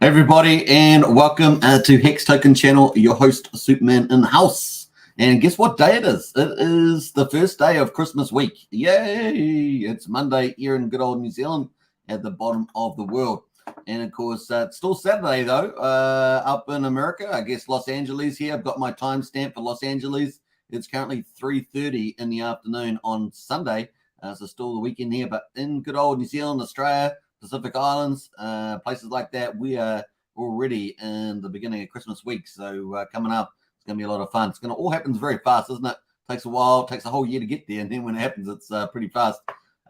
Everybody, and welcome to Hex Token Channel, your host Superman in the house. And guess what day it is? It is the first day of Christmas week. Yay! It's Monday here in good old New Zealand at the bottom of the world. And of course, it's still Saturday though, up in America. I guess Los Angeles here. I've got my timestamp for Los Angeles. It's currently 3:30 in the afternoon on Sunday. So still the weekend here, but in good old New Zealand, Australia, Pacific Islands, places like that, we are already in the beginning of Christmas week. So coming up, it's going to be a lot of fun. It's going to all happens very fast, isn't it? Takes a while, takes a whole year to get there, and then when it happens, it's pretty fast.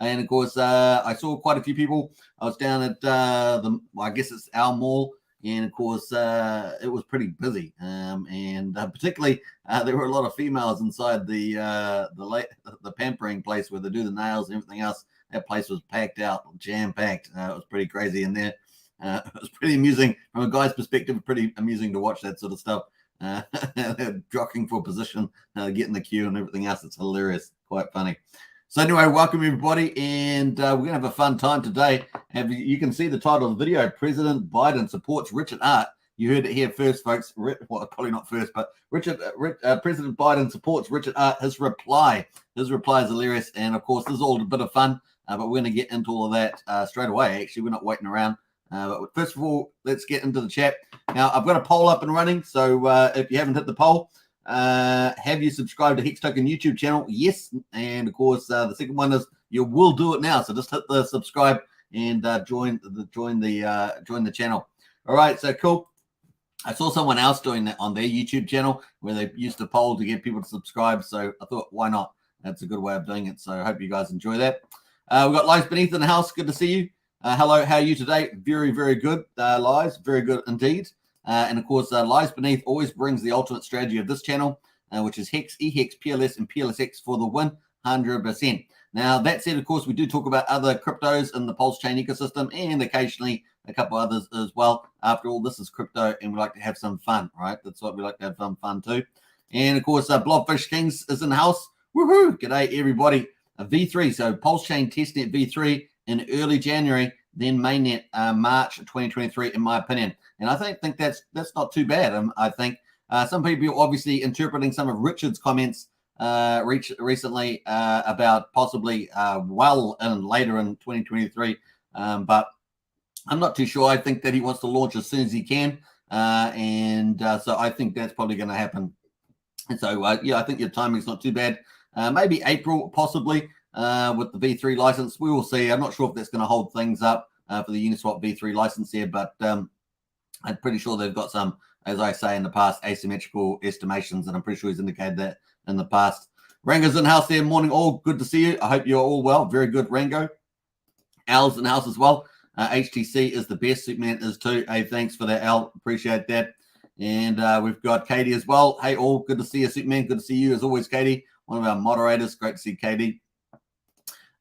And of course, I saw quite a few people. I was down at I guess it's our mall, and of course, it was pretty busy. And particularly, there were a lot of females inside the pampering place where they do the nails and everything else. That place was packed out, jam-packed. It was pretty crazy in there. It was pretty amusing from a guy's perspective. Pretty amusing to watch that sort of stuff. They're jockeying for position, getting the queue and everything else. It's hilarious, quite funny. So anyway, welcome everybody, and we're going to have a fun time today. You can see the title of the video, President Biden supports Richard Hart. You heard it here first, folks. Well, probably not first, but President Biden supports Richard Hart. His reply is hilarious, and of course, this is all a bit of fun, but we're going to get into all of that straight away. Actually, we're not waiting around. But first of all, let's get into the chat. Now, I've got a poll up and running, so if you haven't hit the poll, have you subscribed to Hex Token YouTube channel? Yes, and of course, the second one is you will do it now. So just hit the subscribe and join the channel. All right, so cool. I saw someone else doing that on their YouTube channel where they used a poll to get people to subscribe. So I thought, why not? That's a good way of doing it. So I hope you guys enjoy that. We've got Lies Beneath in the house. Good to see you. Hello, how are you today? Very, very good, Lies. Very good indeed. And of course, Lies Beneath always brings the ultimate strategy of this channel, which is Hex, EHEX, PLS, and PLSX for the win, 100%. Now, that said, of course, we do talk about other cryptos in the Pulsechain ecosystem and occasionally a couple others as well. After all, this is crypto, and we like to have some fun, right? That's what we like to have some fun too. And of course, Blobfish Kings is in the house. Woohoo! G'day, everybody. V3, so Pulsechain testnet V3 in early January, then mainnet March 2023, in my opinion. And I think that's not too bad. I think some people are obviously interpreting some of Richard's comments recently about possibly well and later in 2023, but I'm not too sure. I think that he wants to launch as soon as he can, and so I think that's probably going to happen. And so yeah, I think your timing's not too bad. Maybe April, possibly, with the V3 license. We will see. I'm not sure if that's going to hold things up for the Uniswap V3 license here, but I'm pretty sure they've got some, as I say in the past, asymmetrical estimations, and I'm pretty sure he's indicated that in the past. Rango's in the house there. Morning all. Good to see you. I hope you're all well. Very good, Rango. Al's in the house as well. HTC is the best. Superman is too. Hey, thanks for that, Al. Appreciate that. And we've got Katie as well. Hey, all. Good to see you, Superman. Good to see you as always, Katie. One of our moderators. Great to see Katie.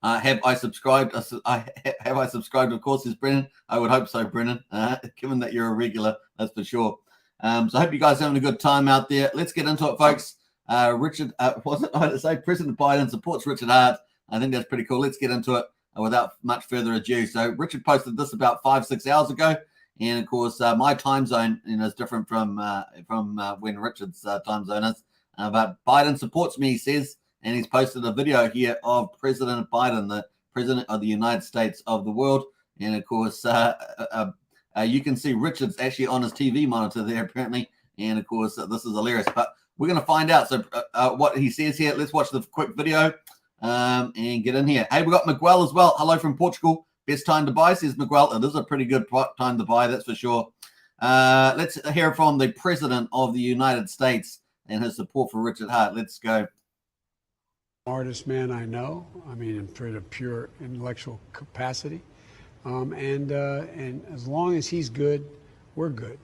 Have I subscribed? Have I subscribed? Of course, is Brennan. I would hope so, Brennan. Given that you're a regular, that's for sure. So I hope you guys are having a good time out there. Let's get into it, folks. Richard, wasn't I to say President Biden supports Richard Hart? I think that's pretty cool. Let's get into it without much further ado. So Richard posted this about 5-6 hours ago, and of course, my time zone is different from when Richard's time zone is. But Biden supports me, he says. And he's posted a video here of President Biden, the President of the United States of the world. And, of course, you can see Richard's actually on his TV monitor there, apparently. And, of course, this is hilarious. But we're going to find out. So what he says here, let's watch the quick video and get in here. Hey, we got Miguel as well. Hello from Portugal. Best time to buy, says Miguel. It is a pretty good time to buy, that's for sure. Let's hear from the President of the United States and his support for Richard Hart. Let's go. Smartest man I know. I mean, in sort of pure intellectual capacity, and as long as he's good, we're good.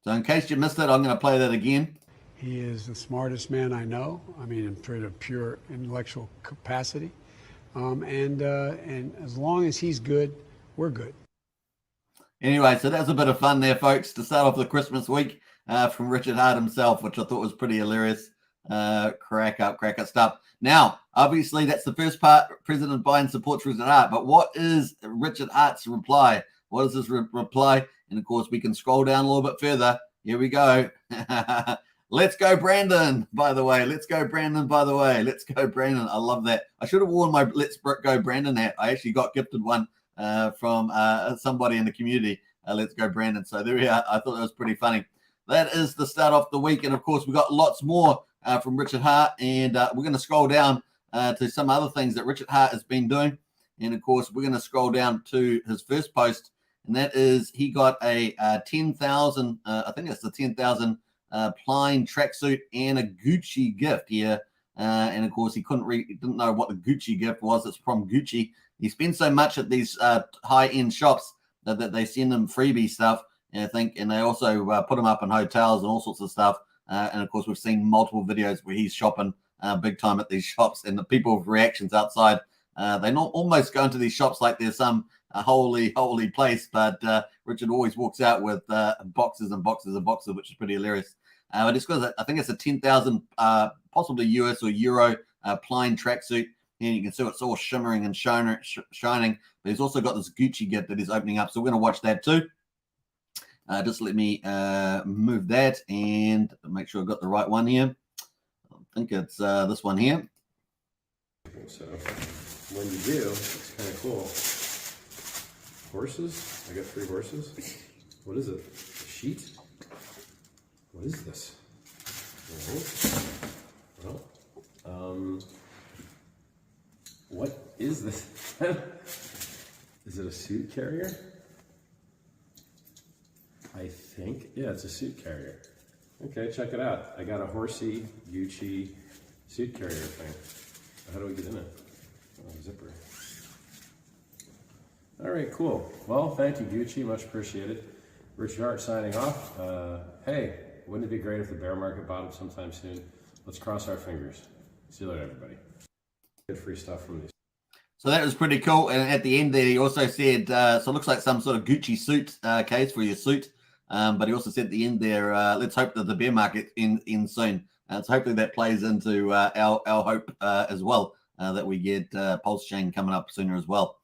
So, in case you missed it, I'm going to play that again. He is the smartest man I know. I mean, in sort of pure intellectual capacity, and as long as he's good, we're good. Anyway, so that's a bit of fun there, folks, to start off the Christmas week from Richard Hart himself, which I thought was pretty hilarious. Crack up stuff. Now, obviously, that's the first part. President Biden supports Richard Hart. But what is Richard Hart's reply? What is his reply? And of course, we can scroll down a little bit further. Here we go. Let's go, Brandon, by the way. Let's go, Brandon, by the way. Let's go, Brandon. I love that. I should have worn my Let's Go, Brandon hat. I actually got gifted one from somebody in the community. Let's go, Brandon. So there we are. I thought that was pretty funny. That is the start off the week. And, of course, we've got lots more from Richard Hart. And we're going to scroll down to some other things that Richard Hart has been doing. And, of course, we're going to scroll down to his first post. And that is he got a 10,000, I think it's the 10,000 plain tracksuit and a Gucci gift here. And of course, he didn't know what the Gucci gift was. It's from Gucci. He spends so much at these high-end shops that they send him freebie stuff. And I think, and they also put him up in hotels and all sorts of stuff. And of course, we've seen multiple videos where he's shopping big time at these shops, and the people's reactions outside. They not almost go into these shops like there's some holy place, but Richard always walks out with boxes and boxes and boxes, which is pretty hilarious. But it's because I think it's a 10,000, possibly US or Euro plain tracksuit. And you can see it's all shimmering and shining. But he's also got this Gucci gift that he's opening up. So we're going to watch that too. Just let me move that and make sure I've got the right one here. I think it's this one here. So when you do, it's kind of cool. Horses? I got 3 horses. What is it? A sheet? What is this? Well, what is this? Is it a suit carrier? I think, yeah, it's a suit carrier. Okay, check it out. I got a horsey Gucci suit carrier thing. How do we get in it? Oh, zipper. All right, cool. Well, thank you, Gucci. Much appreciated. Richard Hart signing off. Hey, wouldn't it be great if the bear market bottomed sometime soon? Let's cross our fingers. See you later, everybody. Good free stuff from these. So that was pretty cool. And at the end there, he also said, so it looks like some sort of Gucci suit case for your suit. But he also said at the end there, let's hope that the bear market ends soon. So hopefully that plays into our hope as well, that we get Pulsechain coming up sooner as well.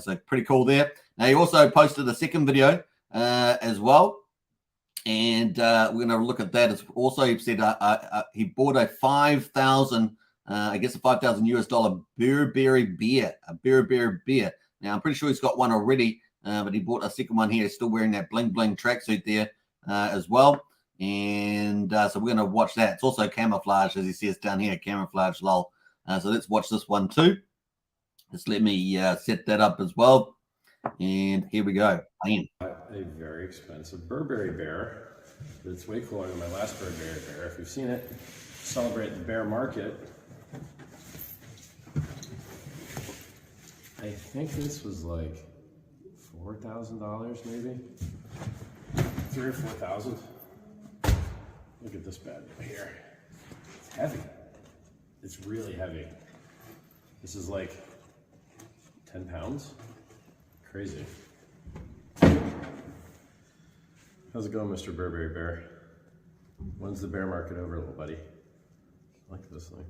So pretty cool there. Now, he also posted a second video as well. And we're going to look at that. As also, he said he bought a 5,000, I guess a 5,000 US dollar Burberry beer, a Burberry beer. Now, I'm pretty sure he's got one already, but he bought a second one here. He's still wearing that bling bling tracksuit there as well. And so we're going to watch that. It's also camouflage, as he says down here, camouflage lol. So let's watch this one too. Just let me set that up as well. And here we go. Bam. A very expensive Burberry bear. It's way cooler than my last Burberry bear. If you've seen it, celebrate the bear market. I think this was like $4,000 maybe. 3,000 or 4,000. Look at this bad boy here. It's heavy. It's really heavy. This is like 10 pounds. Crazy. How's it going, Mr. Burberry Bear? When's the bear market over, little buddy? I like this thing.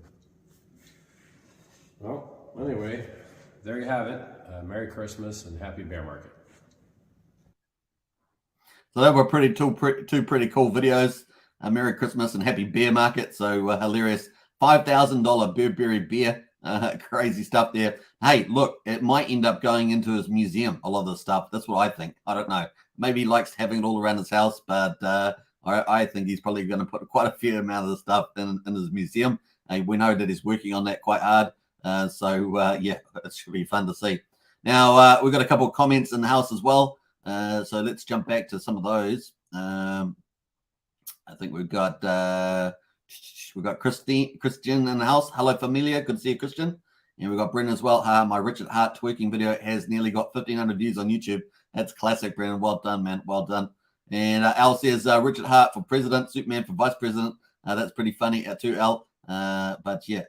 Well, anyway, there you have it. Merry Christmas and happy bear market. So that were two pretty cool videos. Merry Christmas and happy bear market. So hilarious. $5,000 Burberry beer. Crazy stuff there. Hey, look, it might end up going into his museum, a lot of this stuff. That's what I think. I don't know. Maybe he likes having it all around his house, but I think he's probably going to put quite a fair amount of the stuff in his museum. We know that he's working on that quite hard. Yeah, it should be fun to see. Now, we've got a couple of comments in the house as well. So let's jump back to some of those. I think we've got Christian in the house. Hello, familia. Good to see you, Christian. And we've got Brendan as well. My Richard Hart twerking video has nearly got 1,500 views on YouTube. That's classic, Brendan. Well done, man. Well done. And Al says Richard Hart for president, Superman for vice president. That's pretty funny too, Al. But yeah,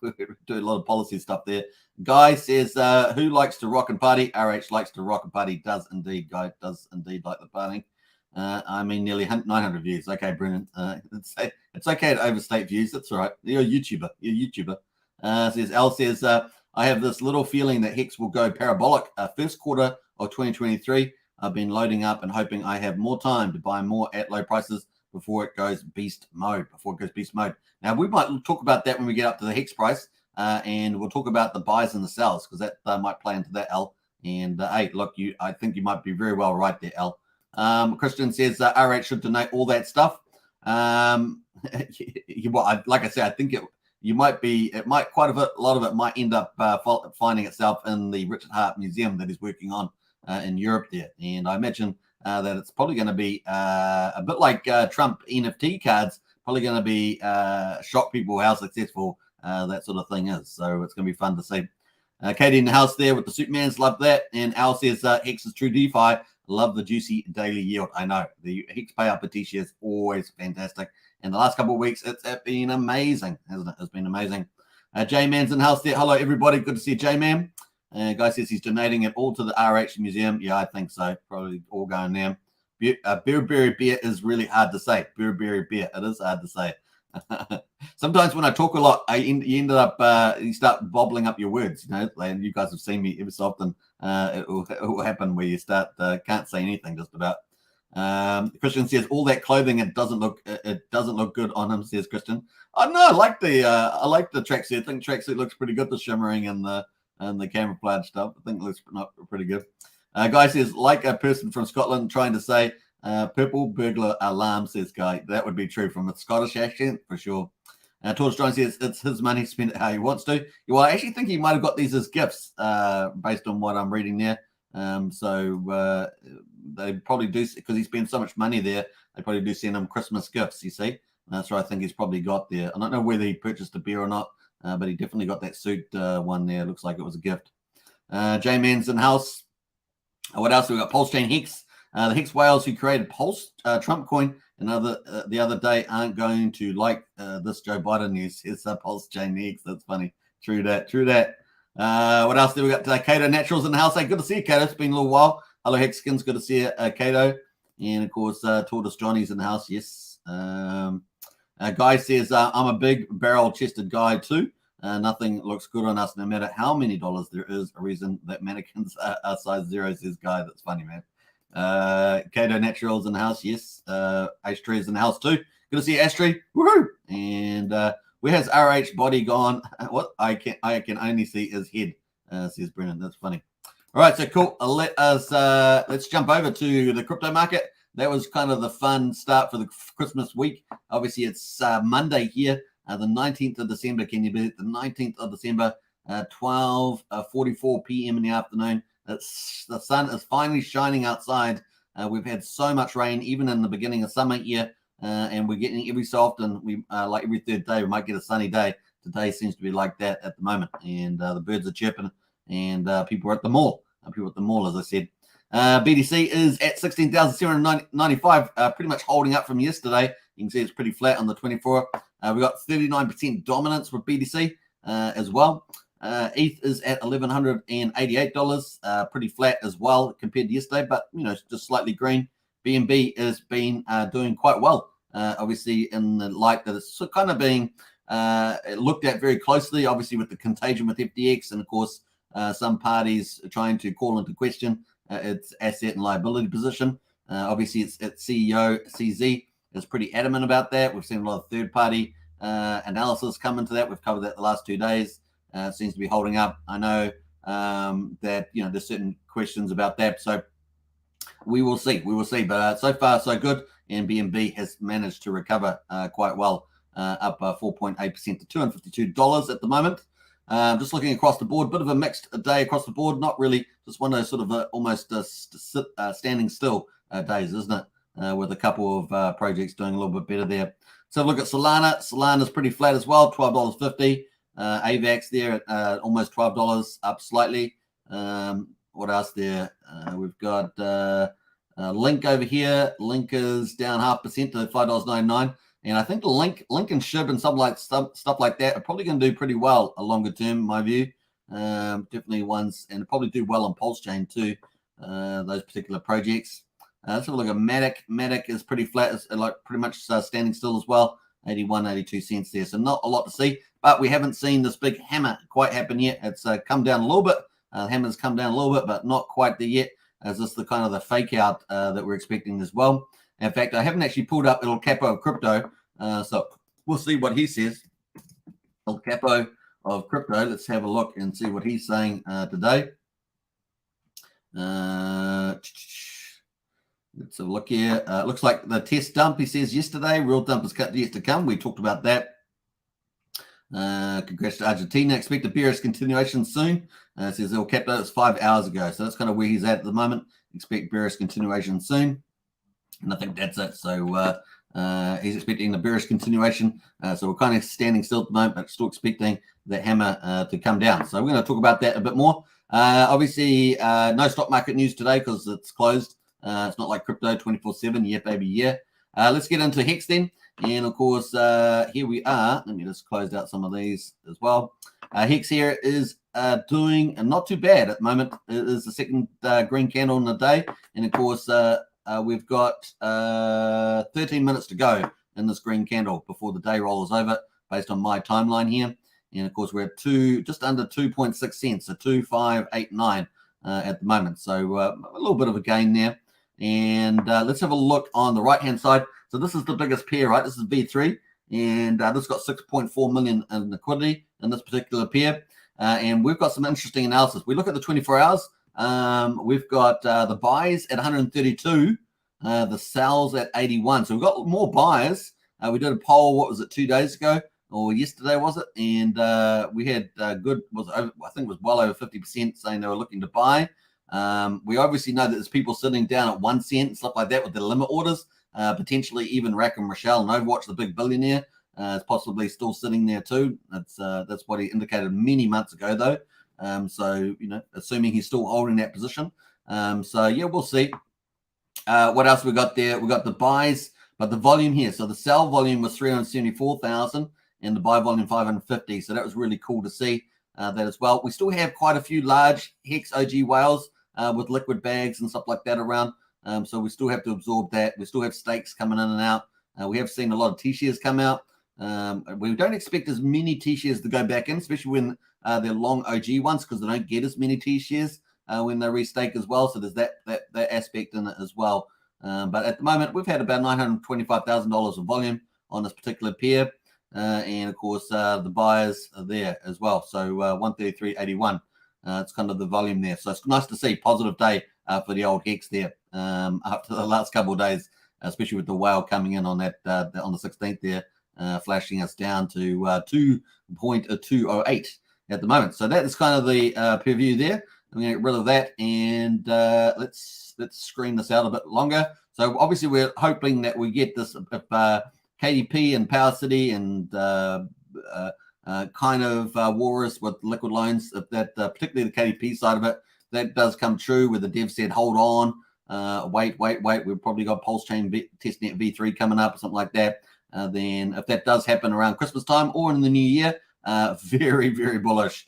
we do a lot of policy stuff there. Guy says, who likes to rock and party? RH likes to rock and party. Does indeed. Guy does indeed like the partying. I mean, nearly 900 views. Okay, Brendan. It's okay to overstate views. That's all right. You're a YouTuber. Says Al says, I have this little feeling that Hex will go parabolic first quarter of 2023. I've been loading up and hoping I have more time to buy more at low prices before it goes beast mode. Now, we might talk about that when we get up to the Hex price, and we'll talk about the buys and the sells, because that might play into that, L. And, hey, look, I think you might be very well right there, L. Christian says RH should donate all that stuff. Well, like I said, I think quite a lot of it might end up finding itself in the Richard Hart Museum that he's working on in Europe there. And I imagine that it's probably going to be a bit like Trump NFT cards, probably going to be shock people how successful that sort of thing is. So it's going to be fun to see. Katie in the house there with the Supermans, love that. And Al says Hex is true DeFi. Love the juicy daily yield. I know the Hex payout per T share is always fantastic. And the last couple of weeks, it's been amazing, hasn't it? It's been amazing. J-Man's in the house there. Hello, everybody. Good to see you, J-Man. Guy says he's donating it all to the RH Museum. Yeah, I think so. Probably all going there. Burberry beer is really hard to say. Burberry beer. It is hard to say. Sometimes when I talk a lot, you start bobbling up your words, and you guys have seen me every so often. It will happen where you start can't say anything just about. Christian says all that clothing, it doesn't look good on him, says Christian. Oh no, I like the tracksuit. I think tracksuit looks pretty good, the shimmering and the camouflage stuff. I think it looks pretty good. Guy says, like a person from Scotland trying to say purple burglar alarm, says Guy. That would be true from a Scottish accent for sure. Torch John says it's his money, spend it how he wants to. Well, I actually think he might have got these as gifts based on what I'm reading there. So they probably do, because he spends so much money there, they probably do send him Christmas gifts, you see. That's what I think he's probably got there. I don't know whether he purchased a beer or not, but he definitely got that suit one there. Looks like it was a gift. J-Man's in house. What else? We got Pulsechain Hex. The Hex whales who created Pulse Trump coin the other day aren't going to like this Joe Biden news. It's Pulsechain Hex. That's funny. True that. What else do we got? Kato Naturals in the house. Hey, good to see you, Kato. It's been a little while. Hello, Hexkins. Good to see you, Kato. And, of course, Tortoise Johnny's in the house. Yes. Guy says, I'm a big barrel-chested guy, too. Nothing looks good on us, no matter how many dollars there is. A reason that mannequins are size 0, says Guy. That's funny, man. Kato Naturals in the house. Yes. Ashtray is in the house, too. Good to see you, Ashtray. Woohoo! And where has RH body gone? What I can only see his head, says Brennan. That's funny. All right, so cool. Let's jump over to the crypto market. That was kind of the fun start for the Christmas week. Obviously, it's Monday here, the 19th of December. Can you believe it? The 19th of December, 12:44 p.m. in the afternoon. The sun is finally shining outside. We've had so much rain, even in the beginning of summer here, and we're getting every so often. We like every third day, we might get a sunny day. Today seems to be like that at the moment, and the birds are chirping, and people are at the mall. As I said. BTC is at 16,795, pretty much holding up from yesterday. You can see it's pretty flat on the 24. We got 39% dominance with BTC as well. ETH is at $1,188, pretty flat as well compared to yesterday, but just slightly green. BNB has been doing quite well, obviously in the light that it's kind of being looked at very closely, obviously with the contagion with FTX, and of course some parties trying to call into question its asset and liability position. Obviously, its CEO, CZ, is pretty adamant about that. We've seen a lot of third-party analysis come into that. We've covered that the last 2 days. It seems to be holding up. I know that, there's certain questions about that. So we will see. But so far, so good. And BNB has managed to recover quite well, up 4.8% to $252 at the moment. Just looking across the board, bit of a mixed day across the board. Not really, just one of those sort of almost standing still days, isn't it? With a couple of projects doing a little bit better there. So look at Solana. Solana's pretty flat as well, $12.50. AVAX there at almost $12, up slightly. What else there? We've got Link over here. Link is down 0.5% to $5.99. And I think the Link and SHIB and stuff like that are probably going to do pretty well a longer term, in my view. Definitely ones, and probably do well on Pulsechain too, those particular projects. Let's have a look at Matic. Matic is pretty flat, it's like pretty much standing still as well, 81, 82 cents there. So not a lot to see, but we haven't seen this big hammer quite happen yet. It's come down a little bit. The hammer's come down a little bit, but not quite there yet. Is this the kind of the fake out that we're expecting as well? In fact, I haven't actually pulled up El Capo of crypto, so we'll see what he says. El Capo of crypto. Let's have a look and see what he's saying today. Let's have a look here. Looks like the test dump, he says, yesterday. Real dump is yet to come. We talked about that. Congrats to Argentina. Expect a bearish continuation soon. Says El Capo. It's 5 hours ago. So that's kind of where he's at the moment. Expect bearish continuation soon. And I think that's it. So he's expecting the bearish continuation. So we're kind of standing still at the moment, but still expecting the hammer to come down. So we're going to talk about that a bit more. Obviously, no stock market news today because it's closed. It's not like crypto 24/7. Yeah, baby, yeah. Let's get into Hex then. And of course, here we are. Let me just close out some of these as well. Hex here is doing not too bad at the moment. It is the second green candle in the day. And of course, we've got 13 minutes to go in this green candle before the day rolls over based on my timeline here. And of course, we're at just under 2.6 cents, so 2.589 at the moment. So a little bit of a gain there. And let's have a look on the right-hand side. So this is the biggest pair, right? This is V3. And this got 6.4 million in liquidity in this particular pair. And we've got some interesting analysis. We look at the 24 hours. We've got the buys at 132, the sells at 81. So we've got more buyers. We did a poll, what was it, 2 days ago? Or yesterday, was it? And we had I think it was well over 50% saying they were looking to buy. We obviously know that there's people sitting down at 1 cent and stuff like that with the limit orders. Potentially even Rack and Rochelle and Overwatch, the big billionaire, is possibly still sitting there too. That's what he indicated many months ago, though. So, assuming he's still holding that position. So, yeah, we'll see. What else we got there? We got the buys, but the volume here. So the sell volume was 374,000 and the buy volume 550. So that was really cool to see that as well. We still have quite a few large Hex OG whales with liquid bags and stuff like that around. So we still have to absorb that. We still have stakes coming in and out. We have seen a lot of T-shares come out. We don't expect as many T-shares to go back in, especially when they're long OG ones, because they don't get as many T-shares when they restake as well. So there's that aspect in it as well. But at the moment, we've had about $925,000 of volume on this particular pair. And of course, the buyers are there as well. So 133.81. It's kind of the volume there. So it's nice to see positive day for the old Hex there after the last couple of days, especially with the whale coming in on that on the 16th there, flashing us down to 2.208 at the moment. So that is kind of the preview there. I'm going to get rid of that, and let's screen this out a bit longer. So obviously we're hoping that we get this if KDP and Power City and kind of Walrus with liquid loans, if that particularly the KDP side of it, that does come true where the dev said, hold on, wait. We've probably got Pulsechain testnet V3 coming up or something like that. Then if that does happen around Christmas time or in the new year, very, very bullish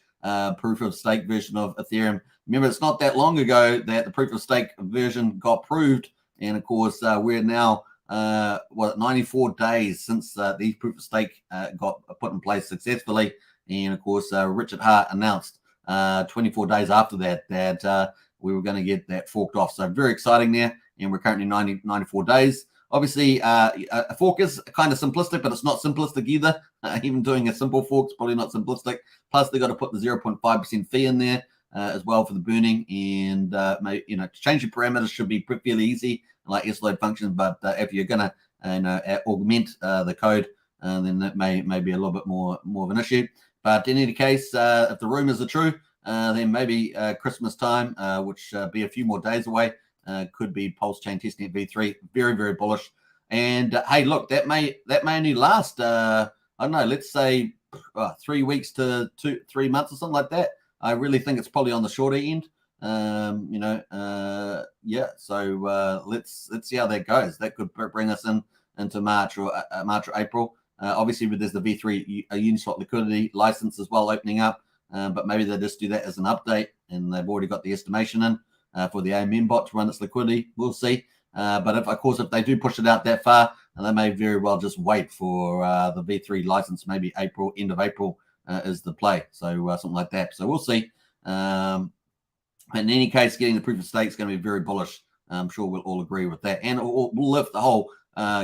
proof of stake version of Ethereum. Remember, it's not that long ago that the proof of stake version got proved. And of course, we're now 94 days since the proof of stake got put in place successfully. And of course, Richard Hart announced 24 days after that we were going to get that forked off. So very exciting there. And we're currently 94 days. Obviously, a fork is kind of simplistic, but it's not simplistic either. Even doing a simple fork is probably not simplistic. Plus, they got to put the 0.5% fee in there as well for the burning. And to change your parameters should be fairly easy, like S-load functions. But if you're going to augment the code, then that may be a little bit more of an issue. But in any case, if the rumors are true, then maybe Christmas time, which be a few more days away, could be Pulsechain testnet V3. Very, very bullish. And hey, look, that may only last I don't know, let's say 3 weeks to 3 months or something like that. I really think it's probably on the shorter end. Yeah. So let's see how that goes. That could bring us into March or April. Obviously, there's the V3 Uniswap liquidity license as well opening up. But maybe they just do that as an update, and they've already got the estimation in for the AMM bot to run its liquidity. We'll see. But if they do push it out that far, they may very well just wait for the V3 license. Maybe end of April is the play. So something like that. So we'll see. In any case, getting the proof of stake is going to be very bullish. I'm sure we'll all agree with that, and it will lift the whole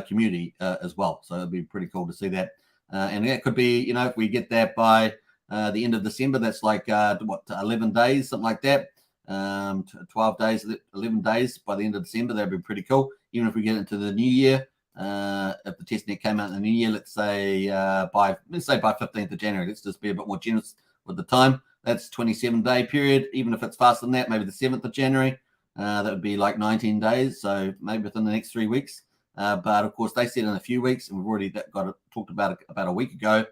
community as well. So it'll be pretty cool to see that. And that could be, if we get that by the end of December, that's like 11 days, something like that. 12 days, 11 days by the end of December, that'd be pretty cool. Even if we get into the new year, if the testnet came out in the new year, let's say by 15th of January, let's just be a bit more generous with the time. That's 27-day period. Even if it's faster than that, maybe the 7th of January, that would be like 19 days. So maybe within the next 3 weeks. But of course, they said in a few weeks, and we've already talked about it about a week ago.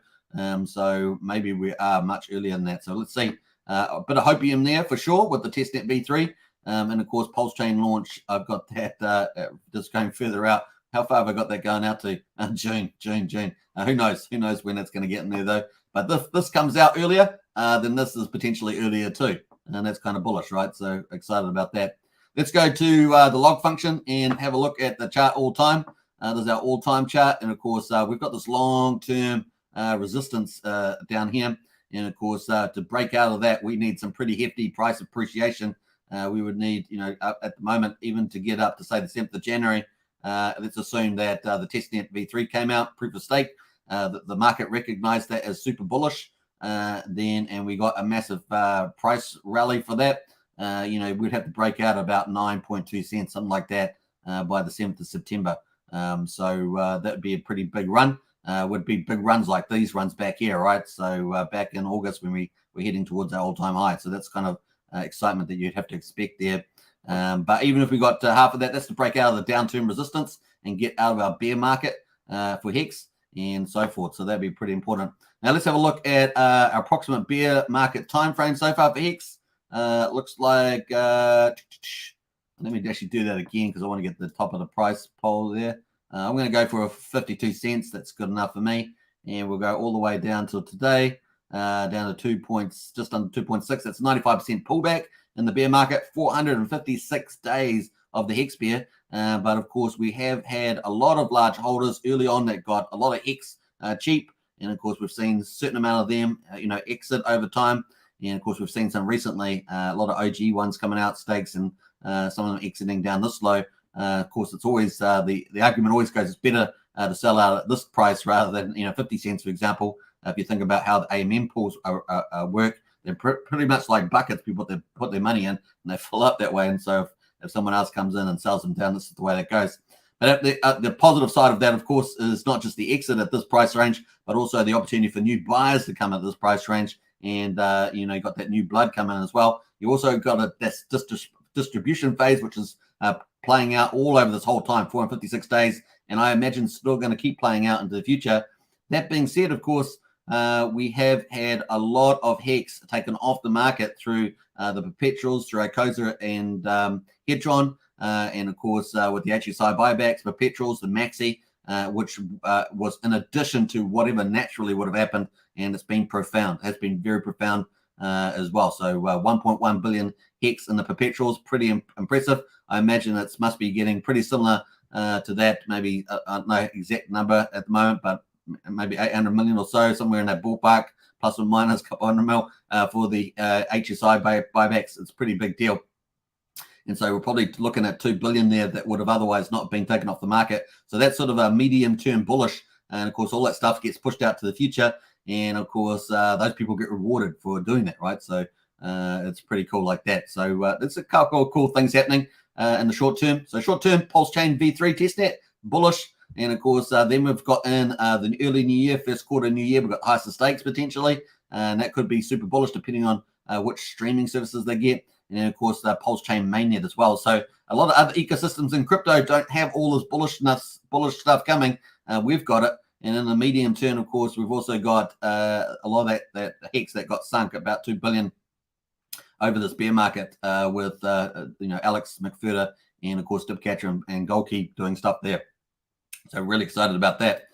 So maybe we are much earlier than that. So let's see. A bit of hopium there for sure with the testnet V3. And of course, Pulsechain launch. I've got that just going further out. How far have I got that going out to? June. Who knows? Who knows when it's going to get in there though? But this comes out earlier, then this is potentially earlier too. And that's kind of bullish, right? So excited about that. Let's go to the log function and have a look at the chart all time. There's our all-time chart. And of course, we've got this long-term resistance down here. And of course, to break out of that, we need some pretty hefty price appreciation. We would need, at the moment, even to get up to say the 7th of January. Let's assume that the testnet V3 came out, proof of stake. The market recognized that as super bullish. And we got a massive price rally for that. We'd have to break out about 9.2 cents, something like that, by the 7th of September. So that would be a pretty big run. Would be big runs like these runs back here, right? So back in August when we're heading towards our all-time high. So that's kind of excitement that you'd have to expect there. But even if we got half of that, that's to break out of the downturn resistance and get out of our bear market for Hex and so forth. So that'd be pretty important. Now let's have a look at our approximate bear market time frame so far for Hex. Looks like let me actually do that again because I want to get the top of the price poll there. I'm going to go for a 52 cents. That's good enough for me. And we'll go all the way down till today, down to 2 points, just under 2.6. That's 95% pullback in the bear market, 456 days of the Hex bear. But of course, we have had a lot of large holders early on that got a lot of Hex cheap. And of course, we've seen a certain amount of them, exit over time. And of course, we've seen some recently, a lot of OG ones coming out, stakes, and some of them exiting down this low. Of course, it's always the argument always goes, it's better to sell out at this price rather than 50 cents, for example. If you think about how the AMM pools work, they're pretty much like buckets. People put their money in and they fill up that way. And so if someone else comes in and sells them down, this is the way that goes. But the positive side of that, of course, is not just the exit at this price range, but also the opportunity for new buyers to come at this price range. And you got that new blood coming in as well. You also got this distribution phase, which is playing out all over this whole time, 456 days, and I imagine still going to keep playing out into the future. That being said, of course, we have had a lot of Hex taken off the market through the perpetuals, through Icosa and Hedron, and of course with the HSI buybacks, perpetuals, the maxi, which was in addition to whatever naturally would have happened, and it's been profound. It has been very profound as well. So 1.1 billion Hex in the perpetuals, pretty impressive. I imagine it must be getting pretty similar to that. Maybe I don't know exact number at the moment, but maybe 800 million or so, somewhere in that ballpark, plus or minus a couple hundred mil for the HSI buybacks. It's a pretty big deal. And so we're probably looking at 2 billion there that would have otherwise not been taken off the market. So that's sort of a medium-term bullish. And of course, all that stuff gets pushed out to the future. And of course, those people get rewarded for doing that, right? So it's pretty cool like that. So there's a couple of cool things happening in the short term. So short term, Pulsechain V3 testnet, bullish. And of course, then we've got in the early new year, first quarter new year, we've got Hex stakes potentially. And that could be super bullish depending on which streaming services they get. And then, of course, the Pulsechain mainnet as well. So a lot of other ecosystems in crypto don't have all this bullish stuff coming. We've got it. And in the medium term, of course, we've also got a lot of that Hex that got sunk, about 2 billion over this bear market with Alex McFurter and of course Dipcatcher and Goldkey doing stuff there. So really excited about that.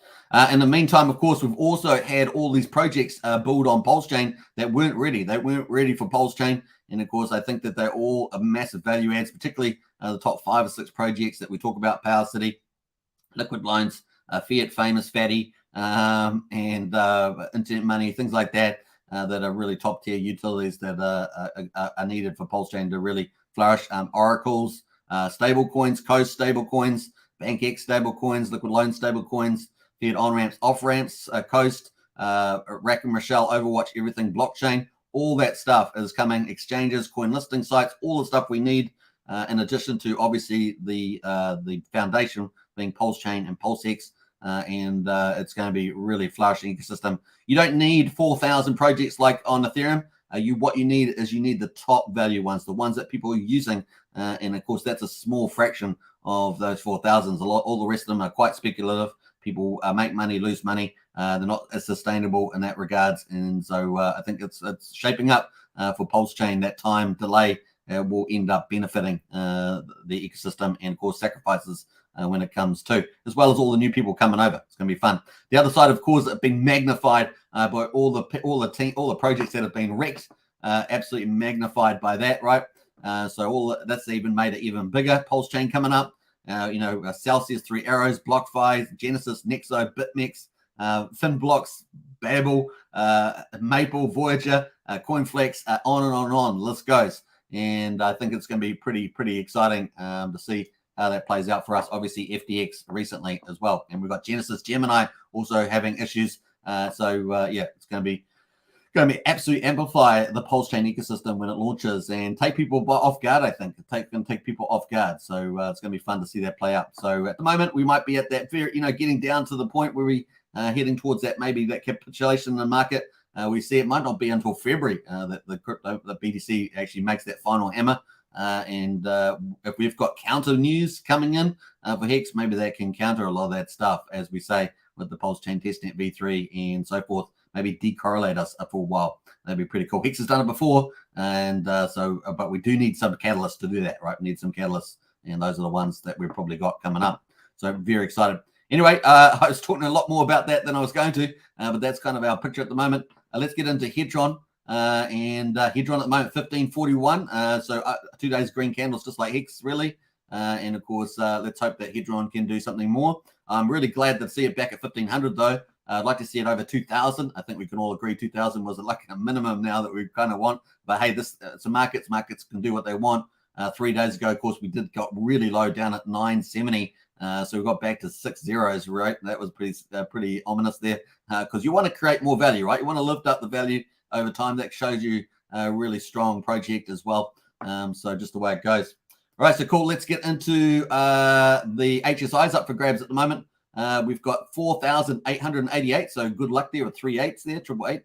In the meantime, of course, we've also had all these projects build on Pulsechain that weren't ready. They weren't ready for Pulsechain. And of course, I think that they're all a massive value adds, particularly the top 5 or 6 projects that we talk about: Power City, Liquid Lines, Fiat Famous Fatty, and Internet Money, things like that. that are really top tier utilities that are needed for Pulsechain to really flourish. Oracles, stable coins, Coast stable coins, BankX stable coins, Liquid Loan stable coins, Fiat on ramps, off ramps, Coast, Rack and Rochelle, Overwatch, everything blockchain. All that stuff is coming. Exchanges, coin listing sites, all the stuff we need. In addition to obviously the foundation being Pulsechain and Pulsex, and it's going to be really flourishing ecosystem. You don't need 4,000 projects like on Ethereum. What you need is the top value ones, the ones that people are using, and of course that's a small fraction of those 4,000s. All the rest of them are quite speculative. People make money, lose money. They're not as sustainable in that regards, and so I think it's shaping up for Pulsechain. That time delay will end up benefiting the ecosystem, and of course sacrifices when it comes to, as well as all the new people coming over. It's going to be fun. The other side, of course, have been magnified by all the projects that have been wrecked, absolutely magnified by that, right? So that's even made it even bigger. Pulsechain coming up. Celsius, 3 Arrows, BlockFi, Genesis, Nexo, BitMEX, Finblocks, Babel, Maple, Voyager, CoinFlex, on and on and on. The list goes. And I think it's going to be pretty exciting to see how that plays out for us. Obviously, FTX recently as well. And we've got Genesis, Gemini also having issues. It's going to be absolutely amplify the Pulsechain ecosystem when it launches and take people off guard. I think take people off guard. So it's going to be fun to see that play out. So at the moment, we might be at that getting down to the point where we heading towards that capitulation in the market. We see it might not be until February that the BTC actually makes that final hammer. And if we've got counter news coming in for Hex, maybe that can counter a lot of that stuff, as we say, with the Pulsechain testnet v3 and so forth. Maybe decorrelate us for a while. That'd be pretty cool. Hex has done it before, and but we do need some catalysts to do that, right? We need some catalysts, and those are the ones that we've probably got coming up. So very excited. Anyway, I was talking a lot more about that than I was going to, but that's kind of our picture at the moment. Let's get into Hedron. And Hedron at the moment, 1541. So 2 days green candles, just like Hex, really. And of course, let's hope that Hedron can do something more. I'm really glad to see it back at 1500, though. I'd like to see it over 2,000. I think we can all agree 2,000 was like a minimum now that we kind of want. But hey, it's a markets. Markets can do what they want. 3 days ago, of course, we got really low down at 970. So we got back to 6 zeros, right? That was pretty ominous there, because you want to create more value, right? You want to lift up the value over time. That shows you a really strong project as well. So just the way it goes. All right, so cool. Let's get into the HSIs up for grabs at the moment. We've got 4,888. So good luck there with 3 8s there, 888.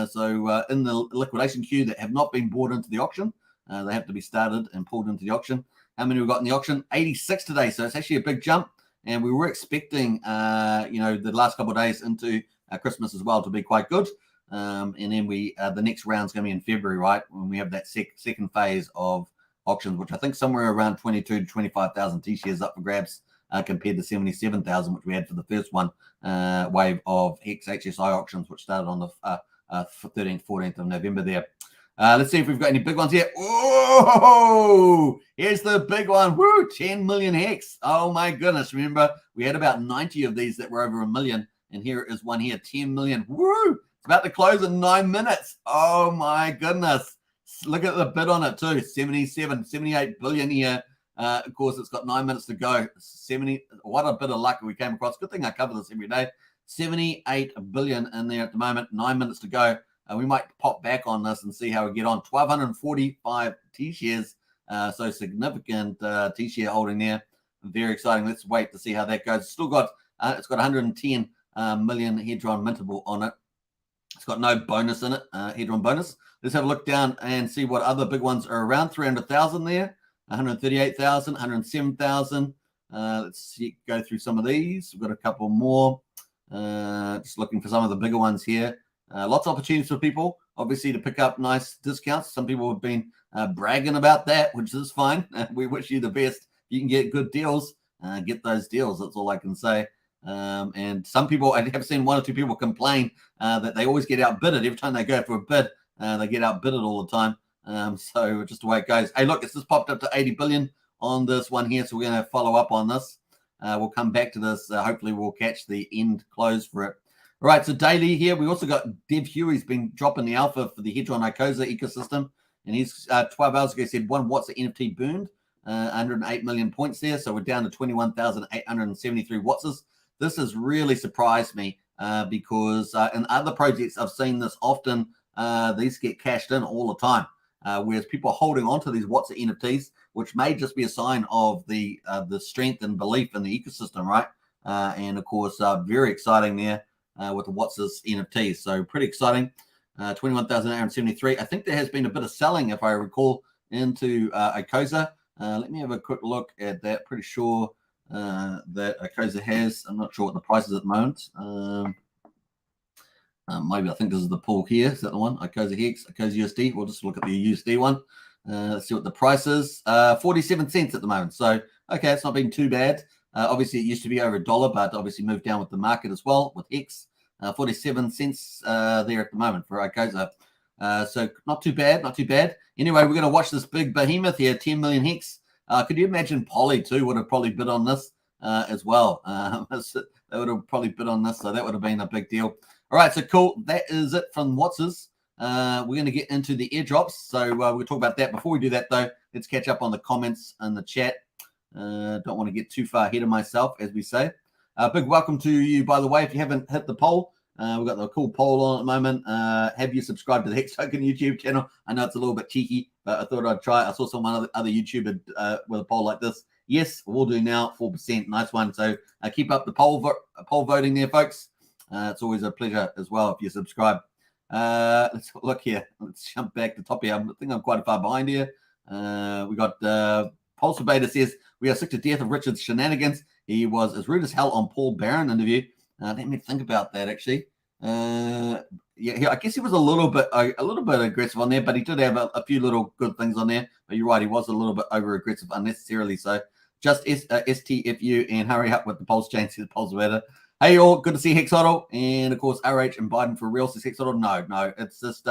So in the liquidation queue that have not been brought into the auction, they have to be started and pulled into the auction. How many we've got in the auction? 86 today. So it's actually a big jump. And we were expecting, the last couple of days into Christmas as well to be quite good. And then the next round's going to be in February, right? When we have that second phase of auctions, which I think somewhere around 22 to 25,000 T-shares up for grabs compared to 77,000, which we had for the first wave of Hex HSI auctions, which started on the 13th, 14th of November there. Let's see if we've got any big ones here. Oh, here's the big one. Woo, 10 million Hex. Oh my goodness. Remember, we had about 90 of these that were over a million. And here is one here, 10 million. Woo, it's about to close in 9 minutes. Oh my goodness. Look at the bid on it too. 78 billion here. Of course, it's got 9 minutes to go. What a bit of luck we came across. Good thing I cover this every day. 78 billion in there at the moment. 9 minutes to go. We might pop back on this and see how we get on. 1,245 T-shares. So significant T-share holding there. Very exciting. Let's wait to see how that goes. Still got, it's got 110 million Hedron mintable on it. It's got no bonus in it, Hedron bonus. Let's have a look down and see what other big ones are around. 300,000 there. 138,000, 107,000. Let's see, go through some of these. We've got a couple more. Just looking for some of the bigger ones here. Lots of opportunities for people, obviously, to pick up nice discounts. Some people have been bragging about that, which is fine. We wish you the best. You can get good deals. Get those deals. That's all I can say. And some people, I have seen 1 or 2 people complain that they always get outbidded. Every time they go for a bid, they get outbidded all the time. So just the way it goes. Hey, look, it's just popped up to 80 billion on this one here. So we're going to follow up on this. We'll come back to this. Hopefully we'll catch the end close for it. All right, so daily here, we also got Dev Huey's been dropping the alpha for the Hedron and Icosa ecosystem. And he's 12 hours ago said 1 Watts of NFT burned, 108 million points there. So we're down to 21,873 Wattses. This has really surprised me because in other projects, I've seen this often. These get cashed in all the time. Whereas people are holding on to these Watts of NFTs, which may just be a sign of the strength and belief in the ecosystem, right? And of course, very exciting there with the Watts' NFTs. So pretty exciting. 21,873. I think there has been a bit of selling, if I recall, into Icosa. Let me have a quick look at that. Pretty sure that Icosa has. I'm not sure what the price is at the moment. Maybe I think this is the pool here. Is that the one? Icosa Hex, Icosa USD. We'll just look at the USD one. Let's see what the price is. 47 cents at the moment. So, okay, it's not been too bad. Obviously, it used to be over $1, but obviously moved down with the market as well with Hex. 47 cents there at the moment for Icosa. So not too bad, not too bad. Anyway, we're going to watch this big behemoth here, 10 million Hex. Could you imagine Poly too would have probably bid on this as well? They would have probably bid on this, so that would have been a big deal. All right, so cool. That is it from Wattses. We're going to get into the airdrops. So we'll talk about that. Before we do that, though, let's catch up on the comments and the chat. Don't want to get too far ahead of myself, as we say. Big welcome to you, by the way. If you haven't hit the poll, we've got the cool poll on at the moment. Have you subscribed to the Hex Token YouTube channel? I know it's a little bit cheeky, but I thought I'd try. I saw some other YouTuber with a poll like this. Yes, we'll do now. 4%, nice one. So keep up the poll voting there, folks. It's always a pleasure as well if you subscribe. Let's look here. Let's jump back to the top here. I think I'm quite far behind here. We got Pulse Beta says, we are sick to death of Richard's shenanigans. He was as rude as hell on Paul Barron interview. Let me think about that, actually. Yeah, I guess he was a little bit aggressive on there, but he did have a few little good things on there. But you're right, he was a little bit over aggressive unnecessarily. So just STFU and hurry up with the Pulsechain, says Pulse Beta. Hey, all, good to see Hexodl. And of course, RH and Biden for real, says Hexodl. No, it's just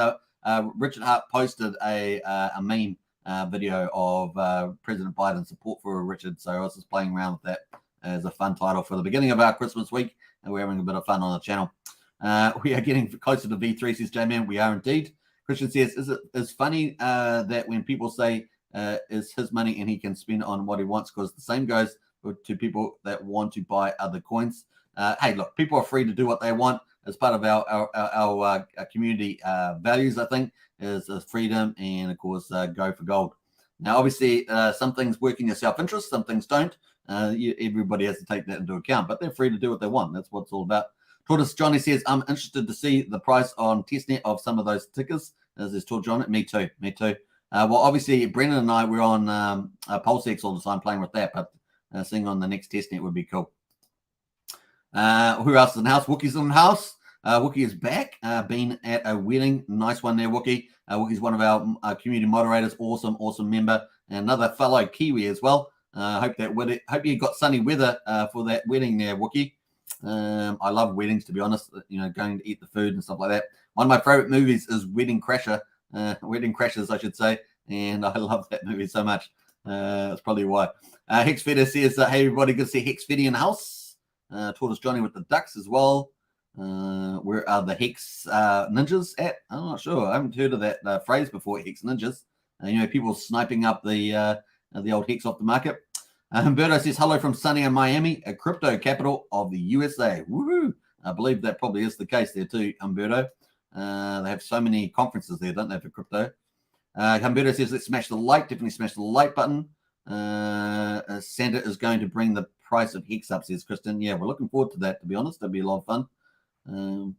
Richard Hart posted a meme video of President Biden's support for Richard. So I was just playing around with that as a fun title for the beginning of our Christmas week. And we're having a bit of fun on the channel. We are getting closer to V3, says J-Man. We are indeed. Christian says, it's funny that when people say it's his money and he can spend on what he wants, because the same goes to people that want to buy other coins. Hey, look, people are free to do what they want as part of our community values, I think, is freedom and, of course, go for gold. Now, obviously, some things work in your self-interest, some things don't. Everybody has to take that into account, but they're free to do what they want. That's what it's all about. Tortoise Johnny says, I'm interested to see the price on testnet of some of those tickers. As is Tortoise Johnny. Me too. Well, obviously, Brendan and I were on Pulsechain all the time playing with that, but seeing on the next testnet would be cool. Who else is in the house? Wookie's in the house. Wookie is back. Been at a wedding. Nice one there, Wookie. Wookie's one of our community moderators. Awesome member. And another fellow Kiwi as well. Hope you got sunny weather for that wedding there, Wookie. I love weddings, to be honest. You know, going to eat the food and stuff like that. One of my favorite movies is Wedding Crashers, I should say. And I love that movie so much. That's probably why. Hex Fetter says, hey, everybody, good to see Hex Fetter in the house. Tortoise Johnny with the ducks as well. Where are the Hex ninjas at? I'm not sure. I haven't heard of that phrase before, Hex ninjas. You know, people sniping up the old Hex off the market. Humberto says, hello from sunny in Miami, a crypto capital of the USA. Woohoo! I believe that probably is the case there too, Humberto. They have so many conferences there, don't they, for crypto? Humberto says, let's smash the like. Definitely smash the like button. Santa is going to bring the price of Hex up, says Kristen. Yeah, we're looking forward to that, to be honest. That'd be a lot of fun.